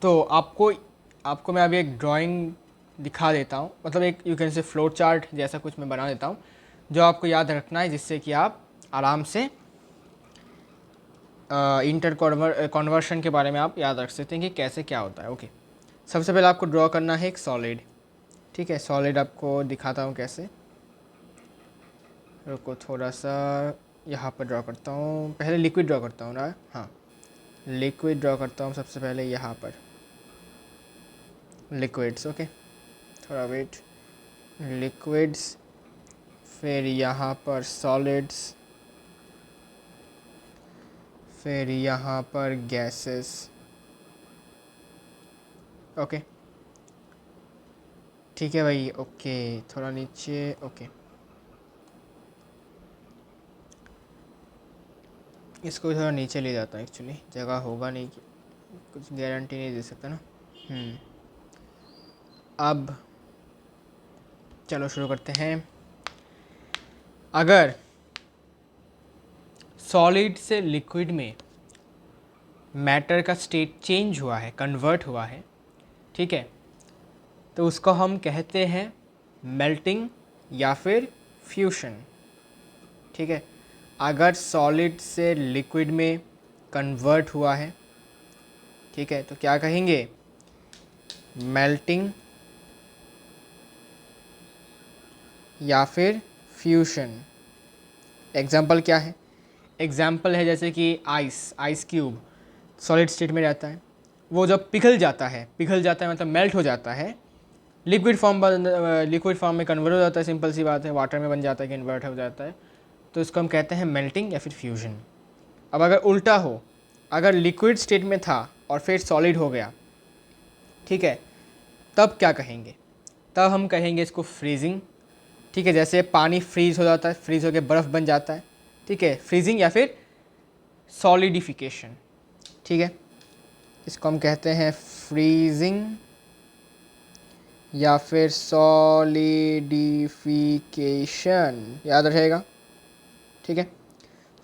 तो आपको मैं अभी एक ड्राइंग दिखा देता हूँ, मतलब एक यू कैन से फ्लो चार्ट जैसा कुछ मैं बना देता हूँ जो आपको याद रखना है, जिससे कि आप आराम से इंटर कन्वर्शन के बारे में आप याद रख सकते हैं कि कैसे क्या होता है। ओके, सबसे पहले आपको ड्रॉ करना है एक सॉलिड, ठीक है। सॉलिड आपको दिखाता हूँ कैसे, रुको थोड़ा सा यहाँ पर ड्रॉ करता हूँ, पहले लिक्विड ड्रॉ करता हूँ ना, हाँ लिक्विड ड्रॉ करता हूँ सबसे पहले यहाँ पर, लिक्विड्स। ओके, थोड़ा वेट, लिक्विड्स, फिर यहाँ पर सॉलिड्स, फिर यहाँ पर गैसेस। ओके ठीक है भाई, ओके थोड़ा नीचे, ओके इसको भी थोड़ा नीचे ले जाता हूँ, एक्चुअली जगह होगा नहीं, कुछ गारंटी नहीं दे सकता ना। अब चलो शुरू करते हैं। अगर सॉलिड से लिक्विड में मैटर का स्टेट चेंज हुआ है, कन्वर्ट हुआ है, ठीक है, तो उसको हम कहते हैं मेल्टिंग या फिर फ्यूशन, ठीक है। अगर सॉलिड से लिक्विड में कन्वर्ट हुआ है, ठीक है, तो क्या कहेंगे, मेल्टिंग या फिर फ्यूशन। एग्जाम्पल क्या है, एग्जाम्पल है जैसे कि आइस क्यूब सॉलिड स्टेट में रहता है, वो जब पिघल जाता है मतलब मेल्ट हो जाता है, लिक्विड फॉर्म में कन्वर्ट हो जाता है, सिंपल सी बात है, वाटर में बन जाता है, कन्वर्ट हो जाता है, तो इसको हम कहते हैं मेल्टिंग या फिर फ्यूजन। अब अगर उल्टा हो, अगर लिक्विड स्टेट में था और फिर सॉलिड हो गया, ठीक है, तब क्या कहेंगे, तब हम कहेंगे इसको फ्रीजिंग, ठीक है। जैसे पानी फ्रीज हो जाता है, फ्रीज होकर बर्फ़ बन जाता है, ठीक है, फ्रीजिंग या फिर सॉलिडिफिकेशन, ठीक है, इसको हम कहते हैं फ्रीजिंग या फिर सॉलिडिफिकेशन, याद रहेगा, ठीक है,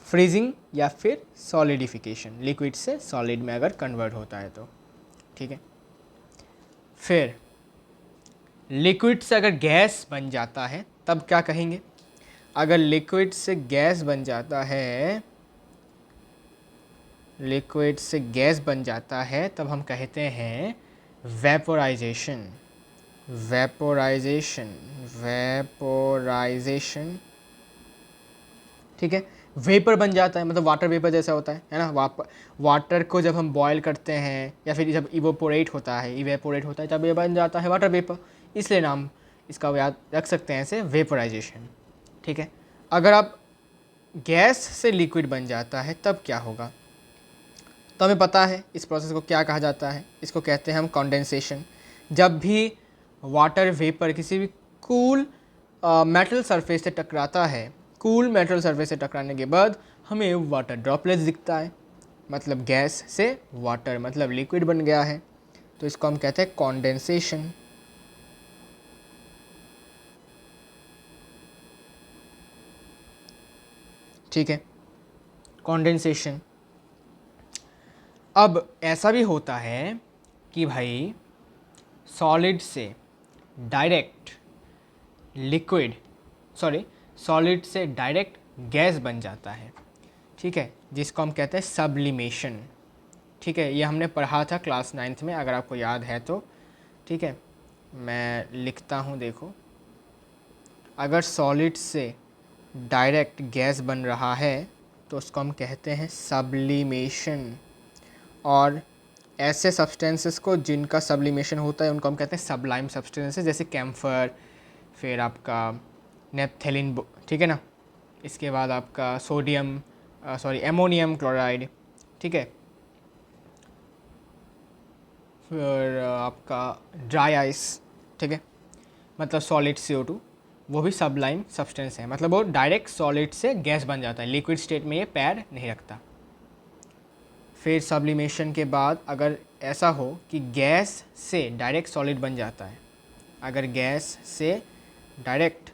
फ्रीजिंग या फिर सॉलिडिफिकेशन, लिक्विड से सॉलिड में अगर कन्वर्ट होता है तो, ठीक है। फिर लिक्विड से अगर गैस बन जाता है तब क्या कहेंगे, अगर लिक्विड से गैस बन जाता है, लिक्विड से गैस बन जाता है, तब हम कहते हैं वेपोराइजेशन, वेपोराइजेशन, वेपोराइजेशन, ठीक है। वेपर बन जाता है मतलब वाटर वेपर जैसा होता है ना। वाटर को जब हम बॉयल करते हैं या फिर जब इवोपोरेट होता है तब ये बन जाता है वाटर वेपर, इसलिए नाम इसका याद रख सकते हैं ऐसे, वेपोराइजेशन, ठीक है। अगर आप गैस से लिक्विड बन जाता है तब क्या होगा, तो हमें पता है इस प्रोसेस को क्या कहा जाता है, इसको कहते हैं हम कंडेंसेशन। जब भी वाटर वेपर किसी भी कूल मेटल सरफेस से टकराता है, कूल मेटल सरफेस से टकराने के बाद हमें वाटर ड्रॉपलेट्स दिखता है, मतलब गैस से वाटर मतलब लिक्विड बन गया है, तो इसको हम कहते हैं कंडेंसेशन, ठीक है, कंडेंसेशन। अब ऐसा भी होता है कि भाई सॉलिड से डायरेक्ट सॉलिड से डायरेक्ट गैस बन जाता है, ठीक है, जिसको हम कहते हैं सब्लिमेशन, ठीक है। ये हमने पढ़ा था क्लास 9th में, अगर आपको याद है तो, ठीक है। मैं लिखता हूँ, देखो, अगर सॉलिड से डायरेक्ट गैस बन रहा है तो उसको हम कहते हैं सब्लिमेशन। और ऐसे सब्सटेंसेस को जिनका सब्लिमेशन होता है उनको हम कहते हैं सबलाइम सब्सटेंसेस, जैसे कैम्फर, फिर आपका नेपथेलिन, ठीक है ना। इसके बाद आपका एमोनियम क्लोराइड, ठीक है। फिर आपका ड्राई आइस, ठीक है, मतलब सॉलिड CO2, वो भी सबलाइम सब्सटेंस है, मतलब वो डायरेक्ट सॉलिड से गैस बन जाता है, लिक्विड स्टेट में ये पैर नहीं रखता। फिर सब्लिमेशन के बाद अगर ऐसा हो कि गैस से डायरेक्ट सॉलिड बन जाता है, अगर गैस से डायरेक्ट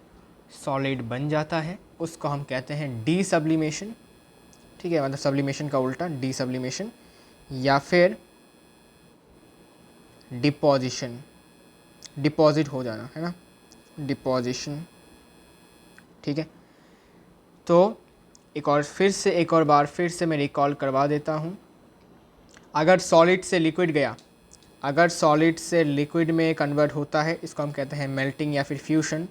सॉलिड बन जाता है उसको हम कहते हैं डी सब्लिमेशन, ठीक है, मतलब सब्लिमेशन का उल्टा डी सब्लिमेशन, या फिर डिपोजिशन, डिपॉजिट हो जाना, है ना, डिपोजिशन, ठीक है। तो एक और बार फिर से मैं रिकॉल करवा देता हूँ। अगर सॉलिड से लिक्विड गया, अगर सॉलिड से लिक्विड में कन्वर्ट होता है इसको हम कहते हैं मेल्टिंग या फिर फ्यूशन।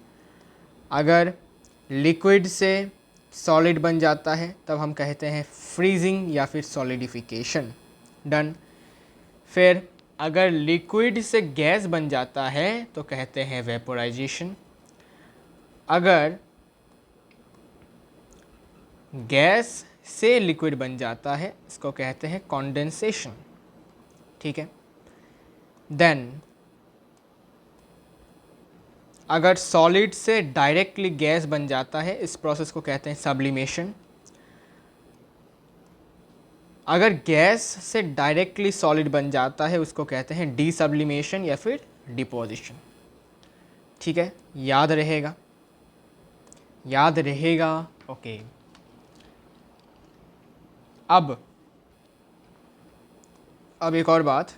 अगर लिक्विड से सॉलिड बन जाता है तब हम कहते हैं फ्रीजिंग या फिर सॉलिडिफिकेशन। डन। फिर अगर लिक्विड से गैस बन जाता है तो कहते हैं वेपोराइजेशन। अगर गैस से लिक्विड बन जाता है इसको कहते हैं कॉन्डेंसेशन, ठीक है। देन अगर सॉलिड से डायरेक्टली गैस बन जाता है इस प्रोसेस को कहते हैं सब्लिमेशन। अगर गैस से डायरेक्टली सॉलिड बन जाता है उसको कहते हैं डी सब्लिमेशन या फिर डिपोजिशन, ठीक है। याद रहेगा, याद रहेगा, ओके। अब एक और बात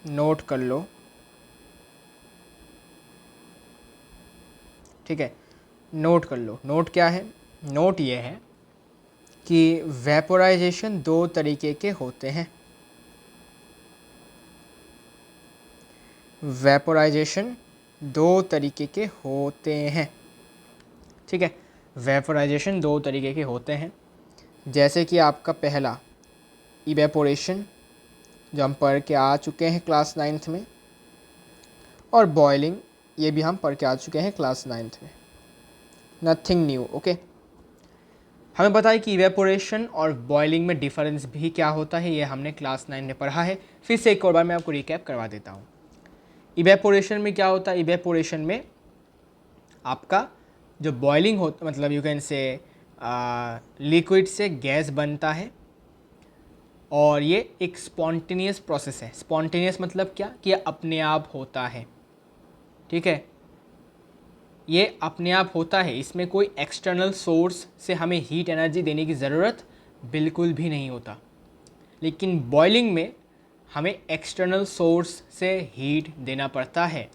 नोट कर लो, ठीक है, नोट कर लो। नोट क्या है? नोट ये है कि वेपोराइजेशन दो तरीके के होते हैं। वेपोराइजेशन दो तरीके के होते हैं, ठीक है। वेपोराइजेशन दो तरीके के होते हैं, जैसे कि आपका पहला इवेपोरेशन जो हम पढ़ के आ चुके हैं क्लास 9th में, और बॉइलिंग ये भी हम पढ़ के आ चुके हैं क्लास 9th में, नथिंग न्यू, ओके। हमें पता है कि इवेपोरेशन और बॉइलिंग में डिफरेंस भी क्या होता है, ये हमने क्लास 9 में पढ़ा है। फिर से एक और बार मैं आपको रिकैप करवा देता हूँ। इवेपोरेशन में क्या होता है? इवेपोरेशन में आपका जो बॉइलिंग होता, मतलब यू कैन से लिक्विड से गैस बनता है, और ये एक स्पॉन्टेनियस प्रोसेस है। स्पॉन्टेनियस मतलब क्या? कि ये अपने आप होता है, ठीक है, ये अपने आप होता है, इसमें कोई एक्सटर्नल सोर्स से हमें हीट एनर्जी देने की ज़रूरत बिल्कुल भी नहीं होता। लेकिन बॉइलिंग में हमें एक्सटर्नल सोर्स से हीट देना पड़ता है,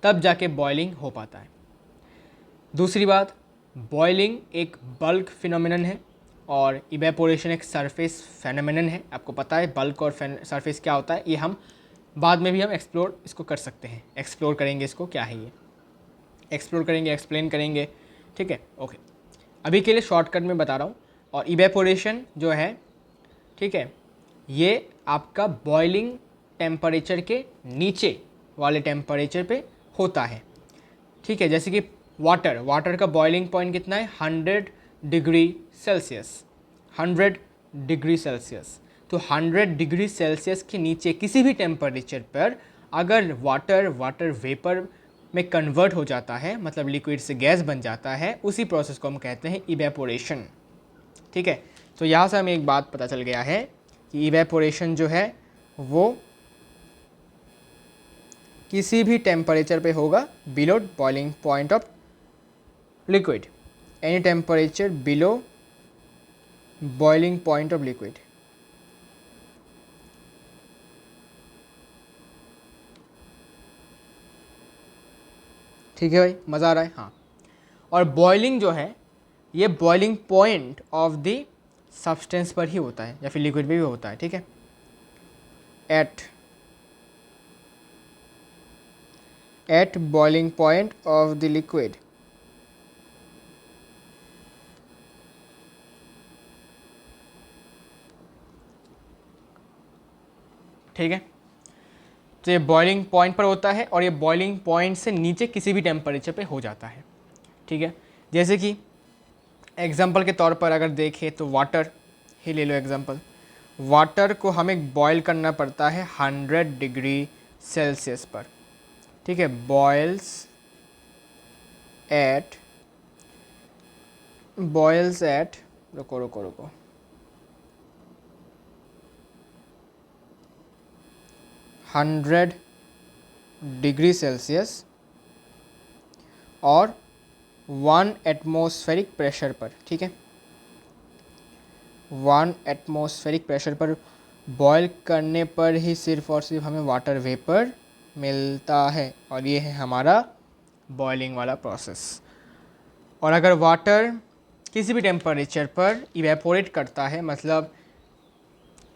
तब जाके बॉइलिंग हो पाता है। दूसरी बात, बॉइलिंग एक बल्क फिनोमिनन है और इवेपोरेशन एक सरफेस फेनोमिनन है। आपको पता है बल्क और सरफेस क्या होता है, ये हम बाद में भी हम एक्सप्लोर इसको कर सकते हैं, एक्सप्लोर करेंगे इसको, क्या है ये एक्सप्लोर करेंगे, एक्सप्लेन करेंगे, ठीक है, ओके। अभी के लिए शॉर्टकट में बता रहा हूँ। और इवेपोरेशन जो है, ठीक है, ये आपका बॉइलिंग टेम्परेचर के नीचे वाले टेम्परेचर पे होता है, ठीक है। जैसे कि वाटर का बॉइलिंग पॉइंट कितना है? 100 डिग्री सेल्सियस, 100 डिग्री सेल्सियस। तो 100 डिग्री सेल्सियस के नीचे किसी भी टेम्परेचर पर अगर वाटर वेपर में कन्वर्ट हो जाता है, मतलब लिक्विड से गैस बन जाता है, उसी प्रोसेस को हम कहते हैं इवेपोरेशन, ठीक है। तो यहाँ से हमें एक बात पता चल गया है कि इवेपोरेशन जो है वो किसी भी टेम्परेचर पे होगा below boiling point of liquid, any temperature below boiling point of liquid, ठीक है भाई, मज़ा आ रहा है? हाँ। और बॉइलिंग जो है ये boiling point of the substance पर ही होता है, या फिर लिक्विड में भी होता है, ठीक है। At boiling point of the liquid ठीक है। तो ये बॉइलिंग पॉइंट पर होता है और ये बॉइलिंग पॉइंट से नीचे किसी भी टेम्परेचर पे हो जाता है, ठीक है। जैसे कि एग्जांपल के तौर पर अगर देखें तो वाटर ही ले लो एग्जांपल। वाटर को हमें बॉयल करना पड़ता है 100 डिग्री सेल्सियस पर, ठीक है। बॉयल्स एट रुको रुको रुको 100 डिग्री सेल्सियस और 1 एटमॉस्फेरिक प्रेशर पर, ठीक है। 1 एटमॉस्फेरिक प्रेशर पर बॉयल करने पर ही सिर्फ और सिर्फ हमें वाटर वेपर मिलता है, और ये है हमारा बॉइलिंग वाला प्रोसेस। और अगर वाटर किसी भी टेम्परेचर पर इवेपोरेट करता है, मतलब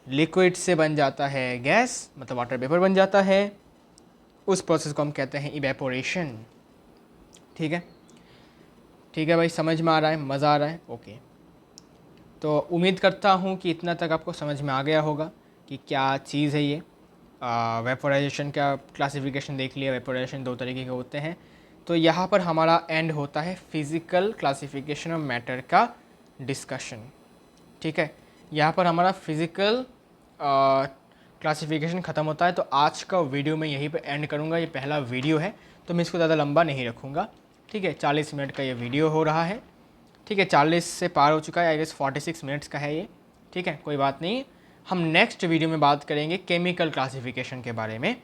लिक्विड से बन जाता है गैस, मतलब वाटर वेपर बन जाता है, उस प्रोसेस को हम कहते हैं इवेपोरेशन, ठीक है। ठीक है भाई, समझ में आ रहा है, मज़ा आ रहा है, ओके। तो उम्मीद करता हूँ कि इतना तक आपको समझ में आ गया होगा कि क्या चीज़ है ये। वेपोराइजेशन का क्लासिफिकेशन देख लिया। वेपोराइजेशन 2 तरीके के होते हैं। तो यहाँ पर हमारा एंड होता है फिज़िकल क्लासिफिकेशन ऑफ मैटर का डिस्कशन, ठीक है। यहाँ पर हमारा फिज़िकल क्लासिफिकेशन ख़त्म होता है। तो आज का वीडियो मैं यहीं पे एंड करूँगा। ये पहला वीडियो है तो मैं इसको ज़्यादा लंबा नहीं रखूँगा, ठीक है। 40 मिनट का ये वीडियो हो रहा है, ठीक है। 40 से पार हो चुका है, आई गेस 46 मिनट्स का है ये, ठीक है। कोई बात नहीं, हम नेक्स्ट वीडियो में बात करेंगे केमिकल क्लासिफिकेशन के बारे में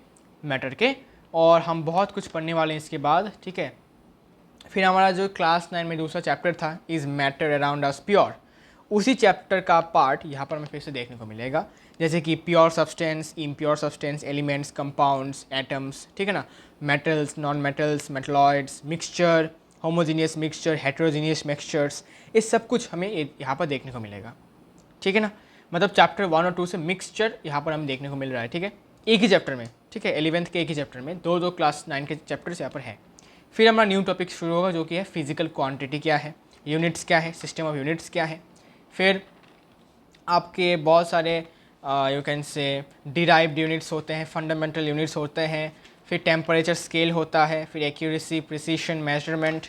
मैटर के, और हम बहुत कुछ पढ़ने वाले हैं इसके बाद, ठीक है। फिर हमारा जो क्लास 9 में दूसरा चैप्टर था is matter around us pure, उसी चैप्टर का पार्ट यहाँ पर हमें फिर से देखने को मिलेगा, जैसे कि pure substance, impure substance, elements, compounds, atoms, ठीक है ना, metals, non metals, metalloids, mixture, homogeneous mixture, heterogeneous mixtures, ये सब कुछ हमें यहाँ पर देखने को मिलेगा, ठीक है ना। मतलब चैप्टर 1 और 2 से मिक्सचर यहाँ पर हमें देखने को मिल रहा है, ठीक है, एक ही चैप्टर में, ठीक है। 11th के एक ही चैप्टर में दो क्लास 9 के चैप्टर्स यहाँ पर हैं। फिर हमारा न्यू टॉपिक शुरू होगा जो कि है फिजिकल क्वांटिटी क्या है, यूनिट्स क्या है, सिस्टम ऑफ यूनिट्स क्या है। फिर आपके बहुत सारे यू कैन से डिराइव्ड यूनिट्स होते हैं, फंडामेंटल यूनिट्स होते हैं, फिर टेम्परेचर स्केल होता है, फिर एक्यूरेसी, प्रिसीशन, मेजरमेंट,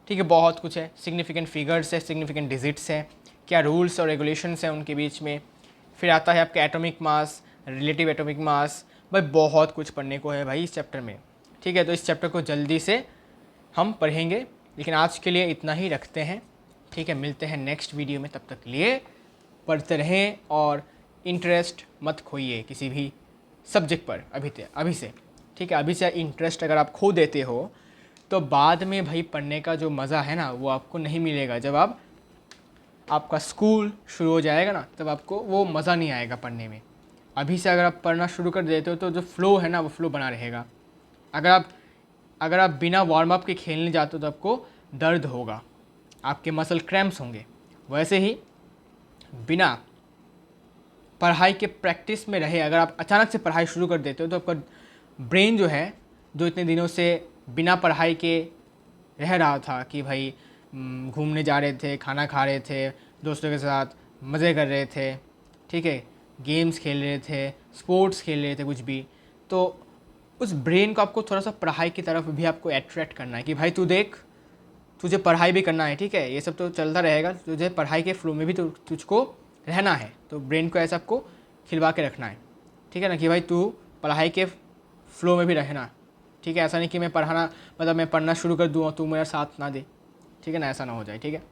ठीक है, बहुत कुछ है। सिग्निफिकेंट फिगर्स है, सिग्निफिकेंट डिजिट्स हैं, क्या रूल्स और रेगुलेशंस हैं उनके बीच में। फिर आता है आपका atomic mass, relative atomic mass. भाई बहुत कुछ पढ़ने को है भाई इस चैप्टर में, ठीक है। तो इस चैप्टर को जल्दी से हम पढ़ेंगे, लेकिन आज के लिए इतना ही रखते हैं, ठीक है। मिलते हैं नेक्स्ट वीडियो में, तब तक के लिए पढ़ते रहें और इंटरेस्ट मत खोइए किसी भी सब्जेक्ट पर अभी से, ठीक है। अभी से इंटरेस्ट अगर आप खो देते हो तो बाद में भाई पढ़ने का जो मज़ा है ना वो आपको नहीं मिलेगा। जब आपका स्कूल शुरू हो जाएगा ना तब आपको वो मज़ा नहीं आएगा पढ़ने में। अभी से अगर आप पढ़ना शुरू कर देते हो तो जो फ़्लो है ना वो फ़्लो बना रहेगा। अगर आप बिना वार्म अप के खेलने जाते हो तो आपको दर्द होगा, आपके मसल क्रैम्प्स होंगे। वैसे ही बिना पढ़ाई के प्रैक्टिस में रहे अगर आप अचानक से पढ़ाई शुरू कर देते हो तो आपका ब्रेन जो है, जो इतने दिनों से बिना पढ़ाई के रह रहा था कि भाई घूमने जा रहे थे, खाना खा रहे थे, दोस्तों के साथ मज़े कर रहे थे, ठीक है, गेम्स खेल रहे थे, स्पोर्ट्स खेल रहे थे, कुछ भी, तो उस ब्रेन को आपको थोड़ा सा पढ़ाई की तरफ भी आपको अट्रैक्ट करना है कि भाई तू देख, तुझे पढ़ाई भी करना है, ठीक है, ये सब तो चलता रहेगा, तुझे पढ़ाई के फ्लो में भी तुझको रहना है। तो ब्रेन को ऐसा आपको खिलवा के रखना है, ठीक है ना, कि भाई तू पढ़ाई के फ्लो में भी रहना, ठीक है। ऐसा नहीं कि मैं पढ़ना शुरू कर दूँ और तू मेरा साथ ना दे, ठीक है ना, ऐसा ना हो जाए, ठीक है।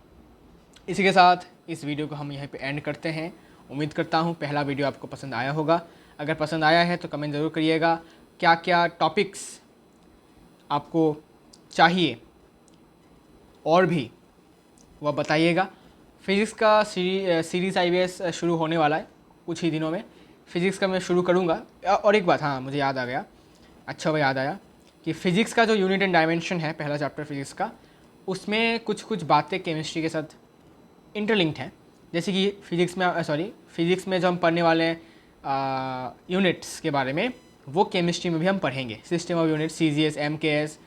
इसी के साथ इस वीडियो को हम यहीं पे एंड करते हैं। उम्मीद करता हूँ पहला वीडियो आपको पसंद आया होगा। अगर पसंद आया है तो कमेंट ज़रूर करिएगा क्या क्या टॉपिक्स आपको चाहिए और भी वह बताइएगा। फिज़िक्स का सीरीज़ IVS शुरू होने वाला है कुछ ही दिनों में। फ़िज़िक्स का मैं शुरू करूँगा। और एक बात, हाँ मुझे याद आ गया, अच्छा वो याद आया कि फ़िज़िक्स का जो यूनिट एंड डायमेंशन है, पहला चैप्टर फ़िज़िक्स का, उसमें कुछ बातें केमिस्ट्री के साथ इंटरलिंक्ड हैं। जैसे कि फ़िज़िक्स में जो हम पढ़ने वाले हैं यूनिट्स के बारे में, वो केमिस्ट्री में भी हम पढ़ेंगे। System of units, CGS, MKS,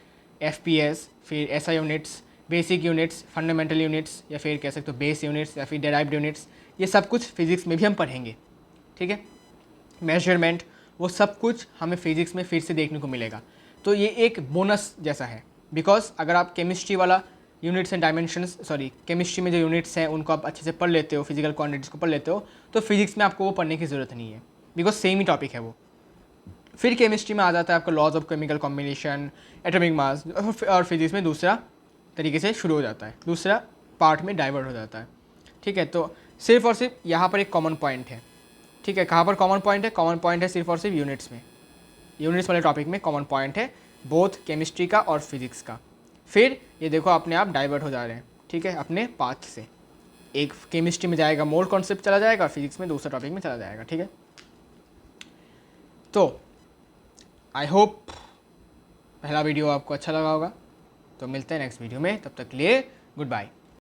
FPS, फिर SI units, basic units, fundamental units, या फिर कह सकते हो बेस यूनिट्स, या फिर डेराइव्ड यूनिट्स, ये सब कुछ फिज़िक्स में भी हम पढ़ेंगे, ठीक है। मेजरमेंट, वो सब कुछ हमें फिजिक्स में फिर से देखने को मिलेगा। तो ये एक बोनस जैसा है, बिकॉज अगर आप केमिस्ट्री वाला यूनिट्स एंड डायमेंशंस केमिस्ट्री में जो यूनिट्स हैं उनको आप अच्छे से पढ़ लेते हो, फिजिकल क्वांटिटीज़ को पढ़ लेते हो, तो फिजिक्स में आपको वो पढ़ने की ज़रूरत नहीं है, बिकॉज सेम ही टॉपिक है वो। फिर केमिस्ट्री में आ जाता है आपका laws of chemical combination, atomic mass, और फिजिक्स में दूसरा तरीके से शुरू हो जाता है, दूसरा पार्ट में डाइवर्ट हो जाता है। ठीक है, तो सिर्फ और सिर्फ यहाँ पर एक कॉमन पॉइंट है। ठीक है, कहाँ पर कॉमन पॉइंट है? कॉमन पॉइंट है सिर्फ और सिर्फ यूनिट्स में, यूनिट्स वाले टॉपिक में कॉमन पॉइंट है, बोथ केमिस्ट्री का और फिजिक्स का। फिर ये देखो अपने आप डाइवर्ट हो जा रहे हैं, ठीक है, अपने पाथ से। एक केमिस्ट्री में जाएगा, मोल कॉन्सेप्ट चला जाएगा, फिजिक्स में दूसरा टॉपिक में चला जाएगा। ठीक है, तो आई होप पहला वीडियो आपको अच्छा लगा होगा। तो मिलते हैं नेक्स्ट वीडियो में, तब तक के लिए गुड बाय।